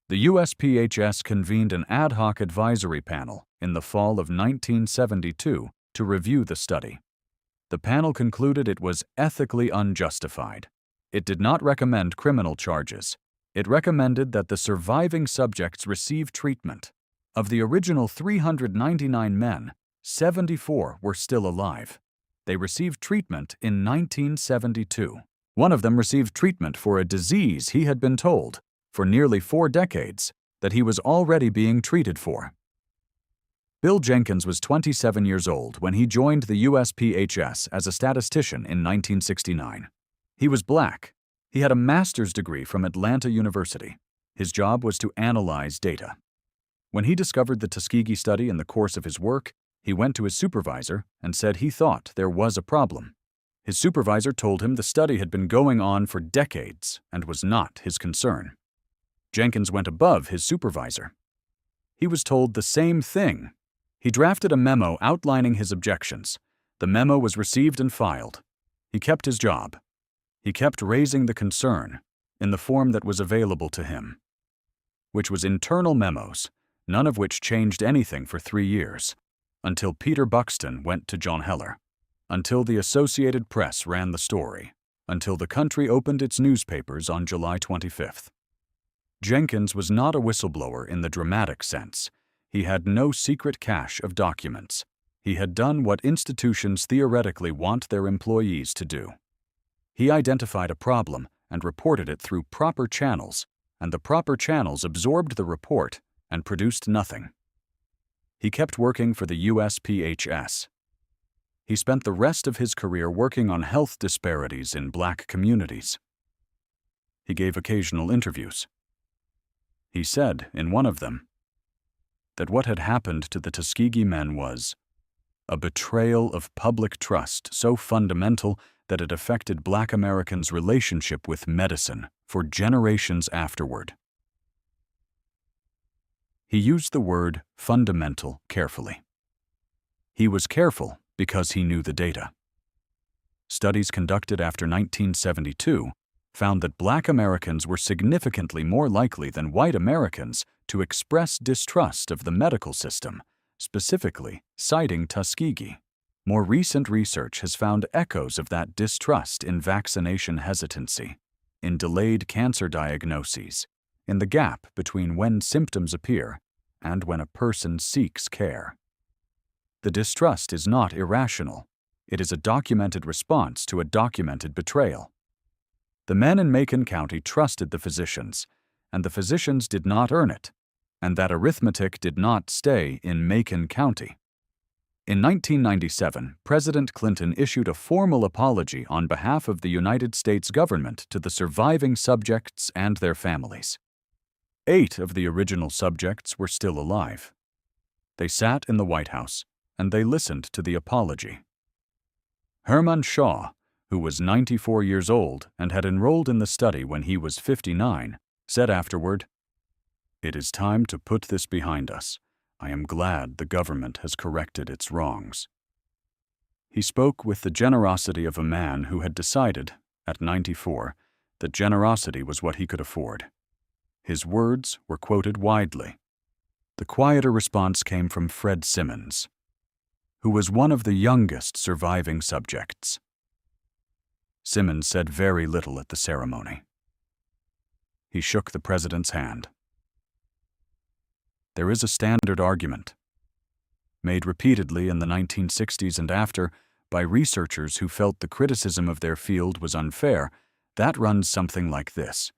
The USPHS convened an ad hoc advisory panel in the fall of 1972 to review the study. The panel concluded it was ethically unjustified. It did not recommend criminal charges. It recommended that the surviving subjects receive treatment. Of the original 399 men, 74 were still alive. They received treatment in 1972. One of them received treatment for a disease he had been told, for nearly 4 decades, that he was already being treated for. Bill Jenkins was 27 years old when he joined the USPHS as a statistician in 1969. He was black. He had a master's degree from Atlanta University. His job was to analyze data. When he discovered the Tuskegee study in the course of his work, he went to his supervisor and said he thought there was a problem. His supervisor told him the study had been going on for decades and was not his concern. Jenkins went above his supervisor. He was told the same thing. He drafted a memo outlining his objections. The memo was received and filed. He kept his job. He kept raising the concern in the form that was available to him, which was internal memos, none of which changed anything for 3 years, until Peter Buxton went to John Heller, until the Associated Press ran the story, until the country opened its newspapers on July 25th. Jenkins was not a whistleblower in the dramatic sense. He had no secret cache of documents. He had done what institutions theoretically want their employees to do. He identified a problem and reported it through proper channels, and the proper channels absorbed the report and produced nothing. He kept working for the USPHS. He spent the rest of his career working on health disparities in black communities. He gave occasional interviews. He said, in one of them, that what had happened to the Tuskegee men was a betrayal of public trust so fundamental that it affected Black Americans' relationship with medicine for generations afterward. He used the word fundamental carefully. He was careful because he knew the data. Studies conducted after 1972 found that Black Americans were significantly more likely than white Americans to express distrust of the medical system, specifically citing Tuskegee. More recent research has found echoes of that distrust in vaccination hesitancy, in delayed cancer diagnoses, in the gap between when symptoms appear and when a person seeks care. The distrust is not irrational. It is a documented response to a documented betrayal. The men in Macon County trusted the physicians, and the physicians did not earn it, and that arithmetic did not stay in Macon County. In 1997, President Clinton issued a formal apology on behalf of the United States government to the surviving subjects and their families. 8 of the original subjects were still alive. They sat in the White House, and they listened to the apology. Herman Shaw, who was 94 years old and had enrolled in the study when he was 59, said afterward, "It is time to put this behind us. I am glad the government has corrected its wrongs." He spoke with the generosity of a man who had decided, at 94, that generosity was what he could afford. His words were quoted widely. The quieter response came from Fred Simmons, who was one of the youngest surviving subjects. Simmons said very little at the ceremony. He shook the president's hand. There is a standard argument, made repeatedly in the 1960s and after by researchers who felt the criticism of their field was unfair, that runs something like this.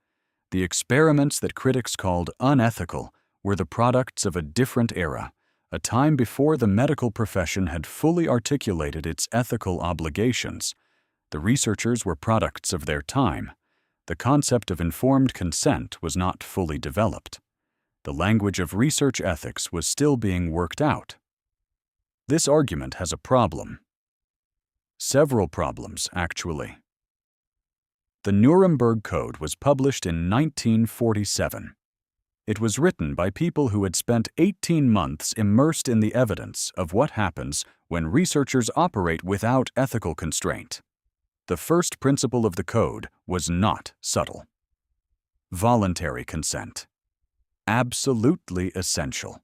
The experiments that critics called unethical were the products of a different era, a time before the medical profession had fully articulated its ethical obligations. The researchers were products of their time. The concept of informed consent was not fully developed. The language of research ethics was still being worked out. This argument has a problem. Several problems, actually. The Nuremberg Code was published in 1947. It was written by people who had spent 18 months immersed in the evidence of what happens when researchers operate without ethical constraint. The first principle of the code was not subtle. Voluntary consent. Absolutely essential.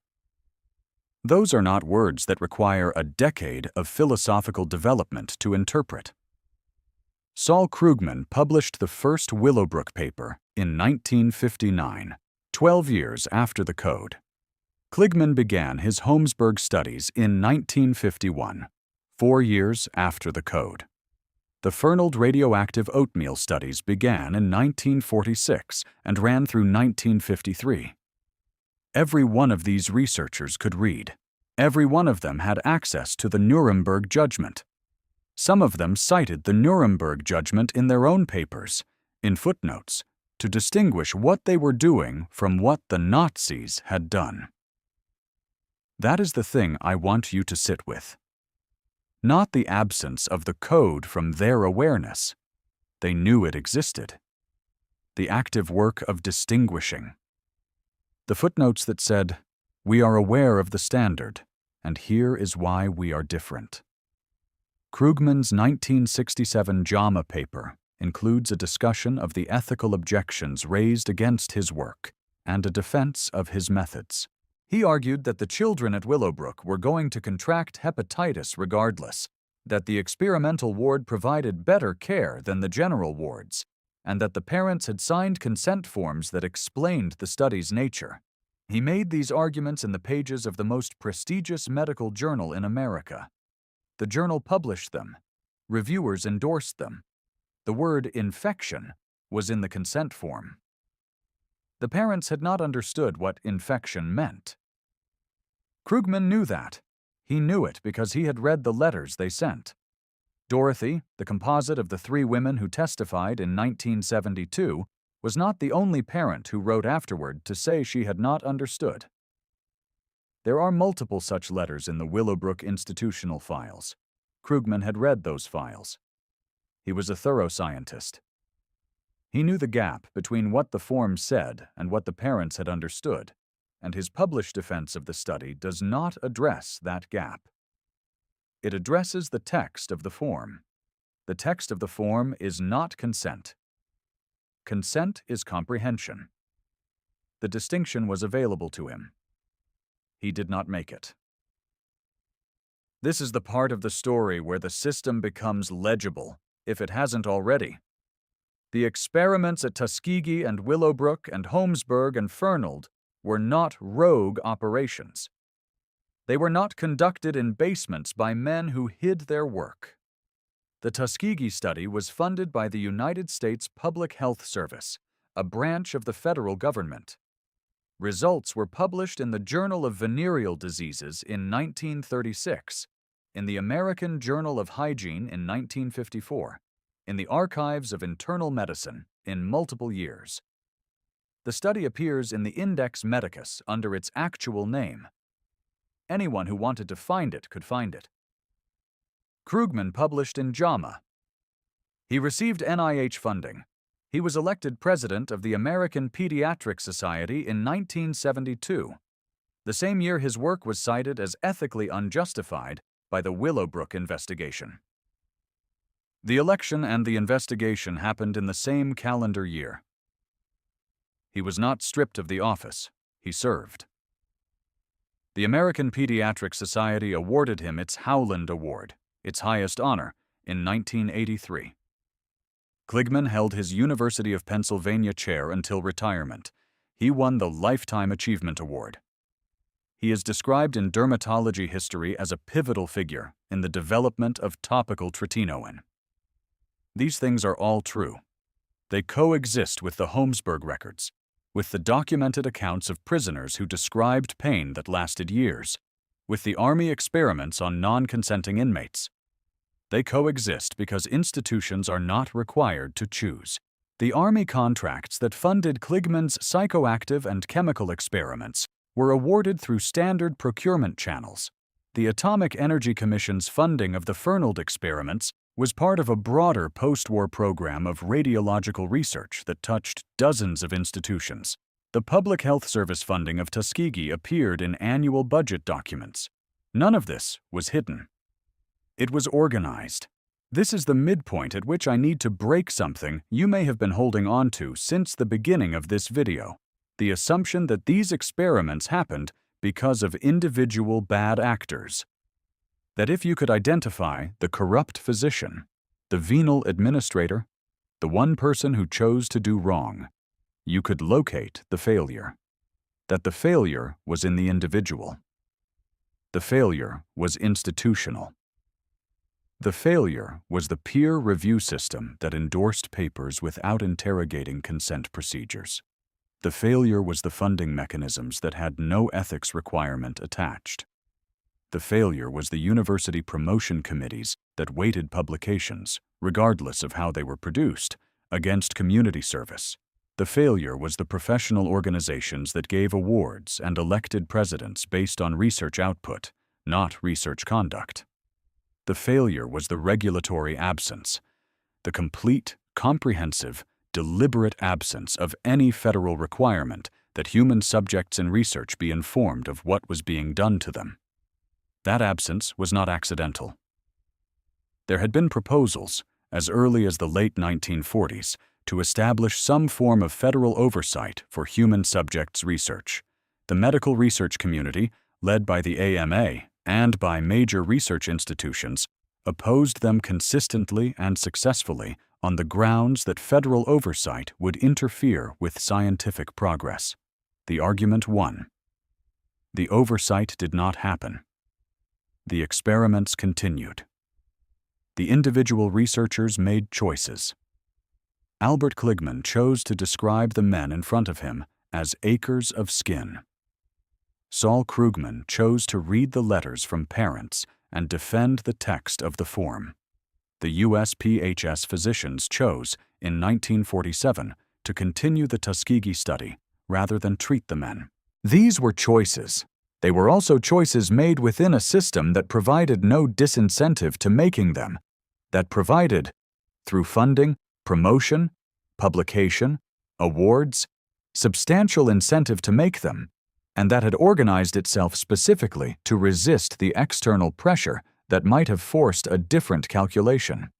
Those are not words that require a decade of philosophical development to interpret. Saul Krugman published the first Willowbrook paper in 1959, 12 years after the code. Kligman began his Holmesburg studies in 1951, 4 years after the code. The Fernald radioactive oatmeal studies began in 1946 and ran through 1953. Every one of these researchers could read. Every one of them had access to the Nuremberg judgment. Some of them cited the Nuremberg judgment in their own papers, in footnotes, to distinguish what they were doing from what the Nazis had done. That is the thing I want you to sit with. Not the absence of the code from their awareness. They knew it existed. The active work of distinguishing. The footnotes that said, "We are aware of the standard, and here is why we are different." Krugman's 1967 JAMA paper includes a discussion of the ethical objections raised against his work and a defense of his methods. He argued that the children at Willowbrook were going to contract hepatitis regardless, that the experimental ward provided better care than the general wards, and that the parents had signed consent forms that explained the study's nature. He made these arguments in the pages of the most prestigious medical journal in America. The journal published them. Reviewers endorsed them. The word infection was in the consent form. The parents had not understood what infection meant. Krugman knew that. He knew it because he had read the letters they sent. Dorothy, the composite of the 3 women who testified in 1972, was not the only parent who wrote afterward to say she had not understood. There are multiple such letters in the Willowbrook institutional files. Krugman had read those files. He was a thorough scientist. He knew the gap between what the form said and what the parents had understood, and his published defense of the study does not address that gap. It addresses the text of the form. The text of the form is not consent. Consent is comprehension. The distinction was available to him. He did not make it. This is the part of the story where the system becomes legible, if it hasn't already. The experiments at Tuskegee and Willowbrook and Holmesburg and Fernald were not rogue operations. They were not conducted in basements by men who hid their work. The Tuskegee study was funded by the United States Public Health Service, a branch of the federal government. Results were published in the Journal of Venereal Diseases in 1936, in the American Journal of Hygiene in 1954, in the Archives of Internal Medicine in multiple years. The study appears in the Index Medicus under its actual name. Anyone who wanted to find it could find it. Krugman published in JAMA. He received NIH funding. He was elected president of the American Pediatric Society in 1972. The same year his work was cited as ethically unjustified by the Willowbrook investigation. The election and the investigation happened in the same calendar year. He was not stripped of the office. He served. The American Pediatric Society awarded him its Howland Award, its highest honor, in 1983. Kligman held his University of Pennsylvania chair until retirement. He won the Lifetime Achievement Award. He is described in dermatology history as a pivotal figure in the development of topical tretinoin. These things are all true. They coexist with the Holmesburg records, with the documented accounts of prisoners who described pain that lasted years, with the Army experiments on non-consenting inmates. They coexist because institutions are not required to choose. The Army contracts that funded Kligman's psychoactive and chemical experiments were awarded through standard procurement channels. The Atomic Energy Commission's funding of the Fernald experiments was part of a broader post-war program of radiological research that touched dozens of institutions. The Public Health Service funding of Tuskegee appeared in annual budget documents. None of this was hidden. It was organized. This is the midpoint at which I need to break something you may have been holding on to since the beginning of this video: the assumption that these experiments happened because of individual bad actors. That if you could identify the corrupt physician, the venal administrator, the one person who chose to do wrong, you could locate the failure. That the failure was in the individual. The failure was institutional. The failure was the peer review system that endorsed papers without interrogating consent procedures. The failure was the funding mechanisms that had no ethics requirement attached. The failure was the university promotion committees that weighted publications, regardless of how they were produced, against community service. The failure was the professional organizations that gave awards and elected presidents based on research output, not research conduct. The failure was the regulatory absence, the complete, comprehensive, deliberate absence of any federal requirement that human subjects in research be informed of what was being done to them. That absence was not accidental. There had been proposals, as early as the late 1940s, to establish some form of federal oversight for human subjects research. The medical research community, led by the AMA and by major research institutions, opposed them consistently and successfully on the grounds that federal oversight would interfere with scientific progress. The argument won. The oversight did not happen. The experiments continued. The individual researchers made choices. Albert Kligman chose to describe the men in front of him as acres of skin. Saul Krugman chose to read the letters from parents and defend the text of the form. The USPHS physicians chose, in 1947, to continue the Tuskegee study rather than treat the men. These were choices. They were also choices made within a system that provided no disincentive to making them, that provided, through funding, promotion, publication, awards, substantial incentive to make them, and that had organized itself specifically to resist the external pressure that might have forced a different calculation.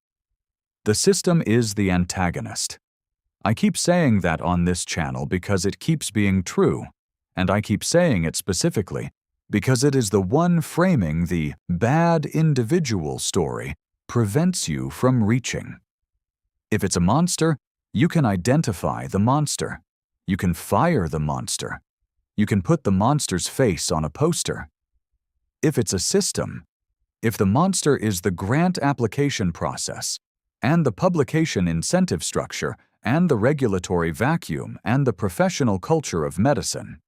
The system is the antagonist. I keep saying that on this channel because it keeps being true, and I keep saying it specifically because it is the one framing the bad individual story prevents you from reaching. If it's a monster, you can identify the monster. You can fire the monster. You can put the monster's face on a poster. If it's a system, if the monster is the grant application process, and the publication incentive structure, and the regulatory vacuum, and the professional culture of medicine,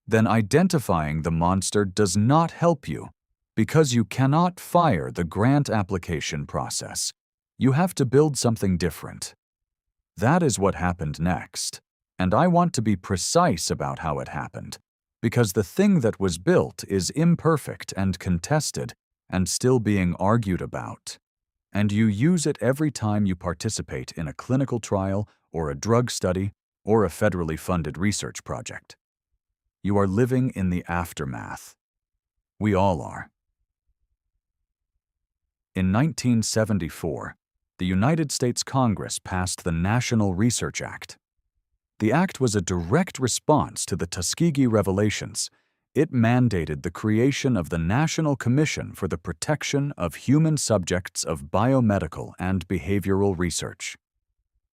then identifying the monster does not help you, because you cannot fire the grant application process. You have to build something different. That is what happened next, and I want to be precise about how it happened, because the thing that was built is imperfect and contested and still being argued about, and you use it every time you participate in a clinical trial or a drug study or a federally funded research project. You are living in the aftermath. We all are. In 1974, the United States Congress passed the National Research Act. The act was a direct response to the Tuskegee revelations. It mandated the creation of the National Commission for the Protection of Human Subjects of Biomedical and Behavioral Research.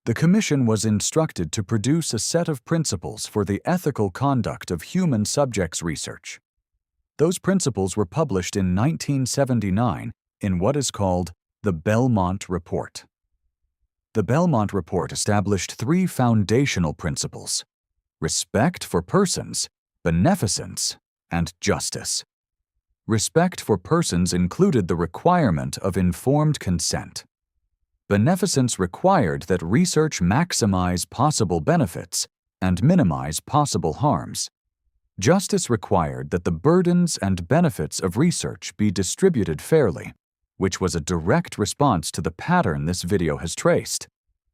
The commission was instructed to produce a set of principles for the ethical conduct of human subjects research. Those principles were published in 1979 in what is called the Belmont Report. The Belmont Report established three foundational principles: respect for persons, beneficence, and justice. Respect for persons included the requirement of informed consent. Beneficence required that research maximize possible benefits and minimize possible harms. Justice required that the burdens and benefits of research be distributed fairly, which was a direct response to the pattern this video has traced.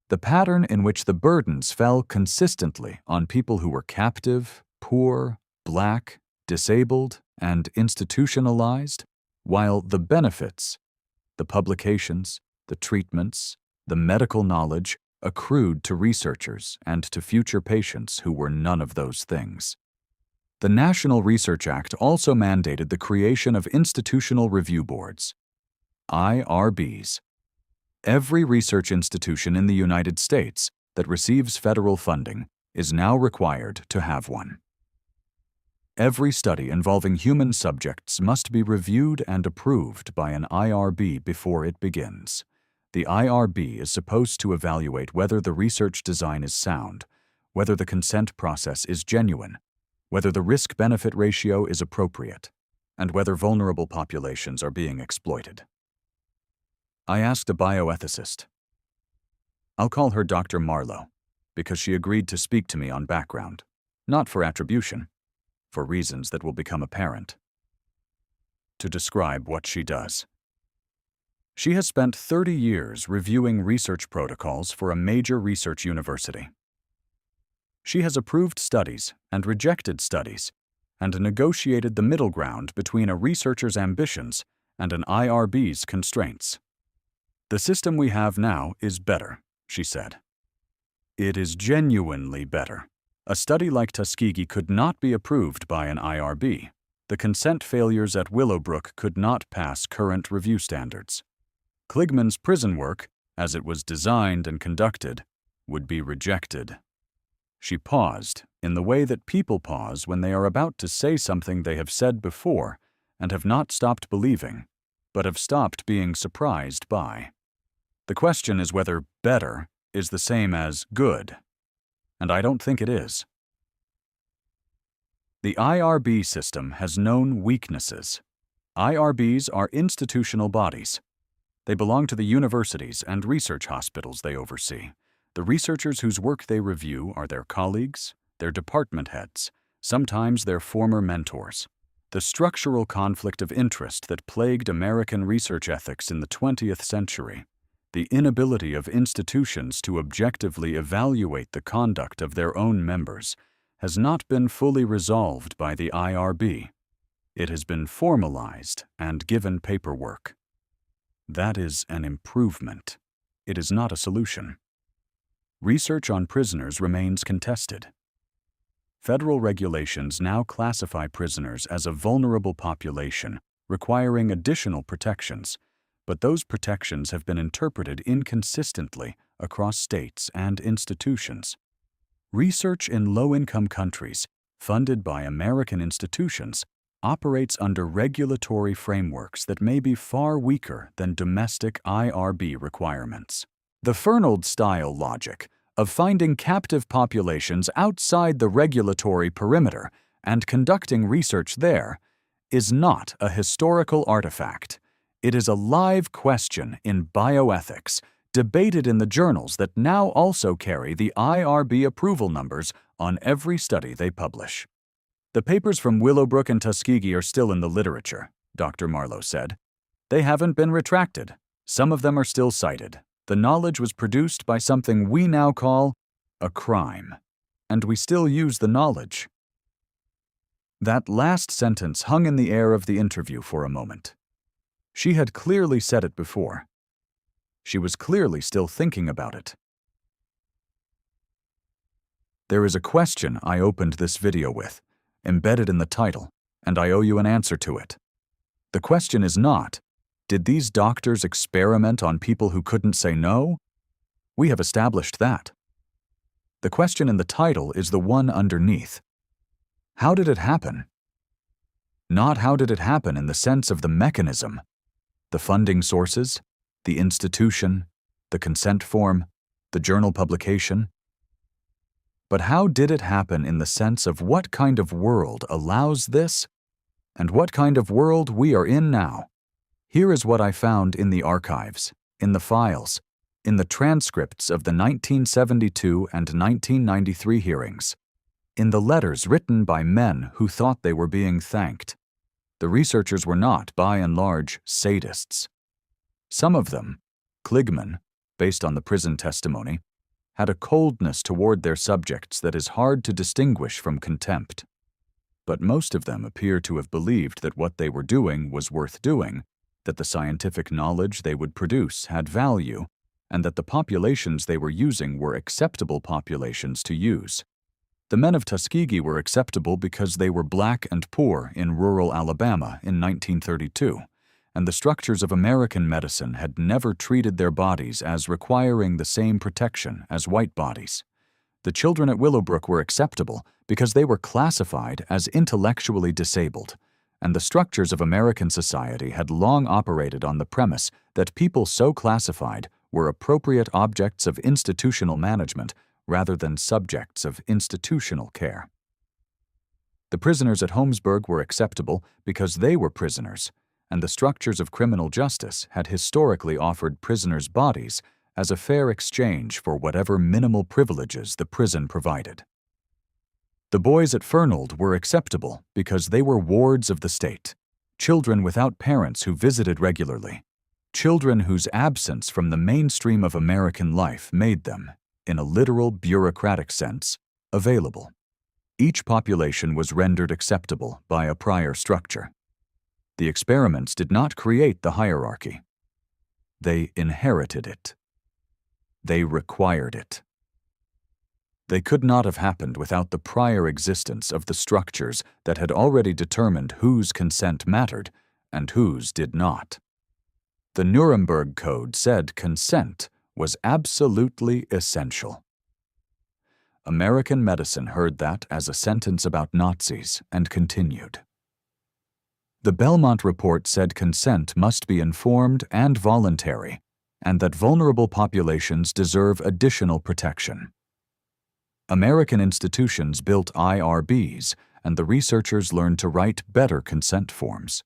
The pattern in which the burdens fell consistently on people who were captive, poor, black, disabled, and institutionalized, while the benefits, the publications, the treatments, the medical knowledge accrued to researchers and to future patients who were none of those things. The National Research Act also mandated the creation of institutional review boards, IRBs. Every research institution in the United States that receives federal funding is now required to have one. Every study involving human subjects must be reviewed and approved by an IRB before it begins. The IRB is supposed to evaluate whether the research design is sound, whether the consent process is genuine, whether the risk-benefit ratio is appropriate, and whether vulnerable populations are being exploited. I asked a bioethicist. I'll call her Dr. Marlowe, because she agreed to speak to me on background, not for attribution, for reasons that will become apparent, to describe what she does. She has spent 30 years reviewing research protocols for a major research university. She has approved studies and rejected studies, and negotiated the middle ground between a researcher's ambitions and an IRB's constraints. The system we have now is better, she said. It is genuinely better. A study like Tuskegee could not be approved by an IRB. The consent failures at Willowbrook could not pass current review standards. Kligman's prison work, as it was designed and conducted, would be rejected. She paused, in the way that people pause when they are about to say something they have said before and have not stopped believing, but have stopped being surprised by. The question is whether better is the same as good, and I don't think it is. The IRB system has known weaknesses. IRBs are institutional bodies. They belong to the universities and research hospitals they oversee. The researchers whose work they review are their colleagues, their department heads, sometimes their former mentors. The structural conflict of interest that plagued American research ethics in the 20th century, the inability of institutions to objectively evaluate the conduct of their own members, has not been fully resolved by the IRB. It has been formalized and given paperwork. That is an improvement. It is not a solution. Research on prisoners remains contested. Federal regulations now classify prisoners as a vulnerable population, requiring additional protections, but those protections have been interpreted inconsistently across states and institutions. Research in low-income countries, funded by American institutions, operates under regulatory frameworks that may be far weaker than domestic IRB requirements. The Fernald-style logic of finding captive populations outside the regulatory perimeter and conducting research there is not a historical artifact. It is a live question in bioethics, debated in the journals that now also carry the IRB approval numbers on every study they publish. The papers from Willowbrook and Tuskegee are still in the literature, Dr. Marlowe said. They haven't been retracted. Some of them are still cited. The knowledge was produced by something we now call a crime, and we still use the knowledge. That last sentence hung in the air of the interview for a moment. She had clearly said it before. She was clearly still thinking about it. There is a question I opened this video with, embedded in the title, and I owe you an answer to it. The question is not, did these doctors experiment on people who couldn't say no? We have established that. The question in the title is the one underneath. How did it happen? Not how did it happen in the sense of the mechanism, the funding sources, the institution, the consent form, the journal publication. But how did it happen in the sense of what kind of world allows this and what kind of world we are in now. Here is what I found in the archives, in the files, in the transcripts of the 1972 and 1993 hearings, in the letters written by men who thought they were being thanked. The researchers were not, by and large, sadists. Some of them, Kligman, based on the prison testimony, had a coldness toward their subjects that is hard to distinguish from contempt. But most of them appear to have believed that what they were doing was worth doing, that the scientific knowledge they would produce had value, and that the populations they were using were acceptable populations to use. The men of Tuskegee were acceptable because they were black and poor in rural Alabama in 1932, and the structures of American medicine had never treated their bodies as requiring the same protection as white bodies. The children at Willowbrook were acceptable because they were classified as intellectually disabled, and the structures of American society had long operated on the premise that people so classified were appropriate objects of institutional management rather than subjects of institutional care. The prisoners at Holmesburg were acceptable because they were prisoners, and the structures of criminal justice had historically offered prisoners' bodies as a fair exchange for whatever minimal privileges the prison provided. The boys at Fernald were acceptable because they were wards of the state, children without parents who visited regularly, children whose absence from the mainstream of American life made them, in a literal bureaucratic sense, available. Each population was rendered acceptable by a prior structure. The experiments did not create the hierarchy. They inherited it. They required it. They could not have happened without the prior existence of the structures that had already determined whose consent mattered and whose did not. The Nuremberg Code said consent was absolutely essential. American medicine heard that as a sentence about Nazis and continued. The Belmont Report said consent must be informed and voluntary, and that vulnerable populations deserve additional protection. American institutions built IRBs, and the researchers learned to write better consent forms.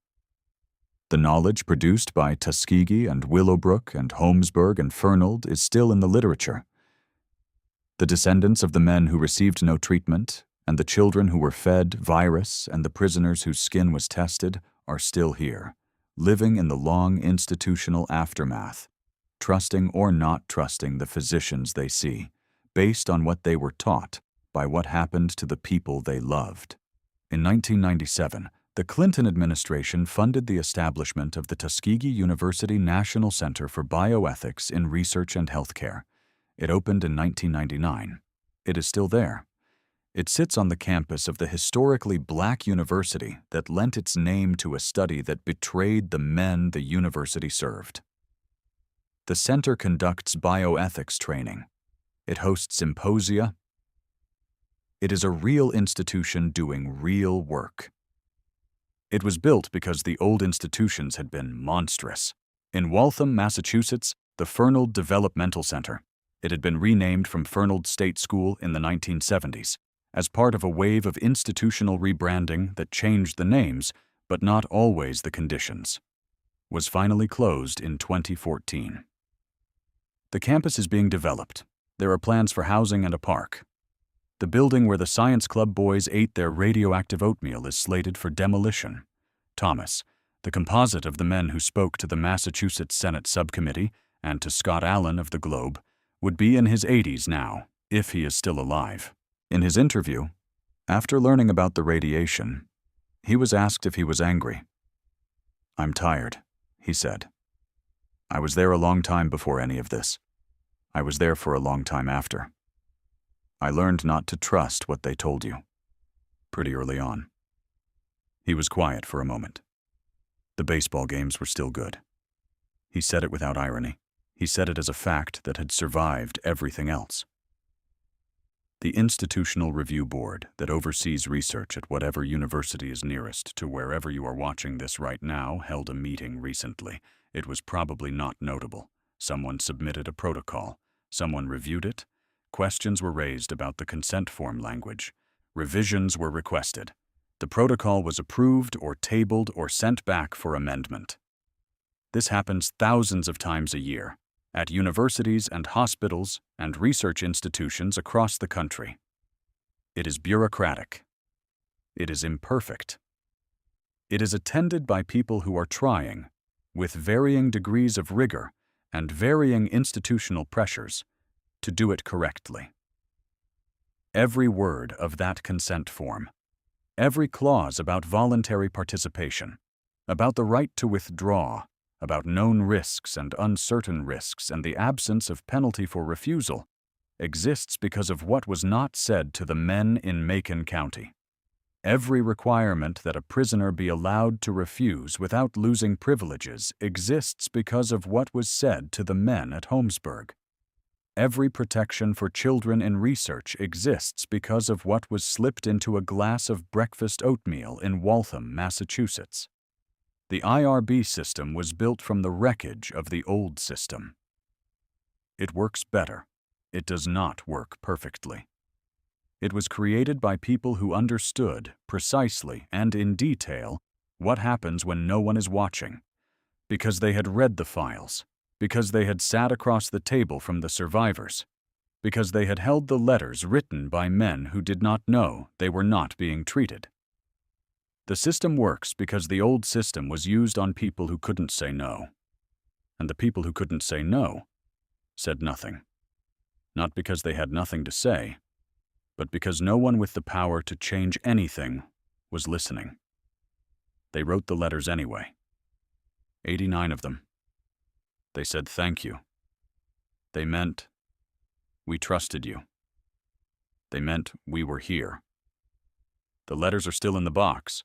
The knowledge produced by Tuskegee and Willowbrook and Holmesburg and Fernald is still in the literature. The descendants of the men who received no treatment, and the children who were fed virus, and the prisoners whose skin was tested, are still here, living in the long institutional aftermath, trusting or not trusting the physicians they see, based on what they were taught by what happened to the people they loved. In 1997, the Clinton administration funded the establishment of the Tuskegee University National Center for Bioethics in Research and Healthcare. It opened in 1999. It is still there. It sits on the campus of the historically black university that lent its name to a study that betrayed the men the university served. The center conducts bioethics training. It hosts symposia. It is a real institution doing real work. It was built because the old institutions had been monstrous. In Waltham, Massachusetts, the Fernald Developmental Center. It had been renamed from Fernald State School in the 1970s, as part of a wave of institutional rebranding that changed the names, but not always the conditions. Was finally closed in 2014. The campus is being developed. There are plans for housing and a park. The building where the Science Club boys ate their radioactive oatmeal is slated for demolition. Thomas, the composite of the men who spoke to the Massachusetts Senate Subcommittee and to Scott Allen of the Globe, would be in his 80s now, if he is still alive. In his interview, after learning about the radiation, he was asked if he was angry. "I'm tired," he said. "I was there a long time before any of this. I was there for a long time after. I learned not to trust what they told you. Pretty early on." He was quiet for a moment. The baseball games were still good. He said it without irony. He said it as a fact that had survived everything else. The Institutional Review Board that oversees research at whatever university is nearest to wherever you are watching this right now held a meeting recently. It was probably not notable. Someone submitted a protocol. Someone reviewed it. Questions were raised about the consent form language. Revisions were requested. The protocol was approved or tabled or sent back for amendment. This happens thousands of times a year at universities and hospitals and research institutions across the country. It is bureaucratic. It is imperfect. It is attended by people who are trying, with varying degrees of rigor and varying institutional pressures, to do it correctly. Every word of that consent form, every clause about voluntary participation, about the right to withdraw, about known risks and uncertain risks and the absence of penalty for refusal, exists because of what was not said to the men in Macon County. Every requirement that a prisoner be allowed to refuse without losing privileges exists because of what was said to the men at Holmesburg. Every protection for children in research exists because of what was slipped into a glass of breakfast oatmeal in Waltham, Massachusetts. The IRB system was built from the wreckage of the old system. It works better. It does not work perfectly. It was created by people who understood, precisely and in detail, what happens when no one is watching, because they had read the files, because they had sat across the table from the survivors, because they had held the letters written by men who did not know they were not being treated. The system works because the old system was used on people who couldn't say no. And the people who couldn't say no said nothing. Not because they had nothing to say, but because no one with the power to change anything was listening. They wrote the letters anyway. 89 of them. They said thank you. They meant, we trusted you. They meant we were here. The letters are still in the box.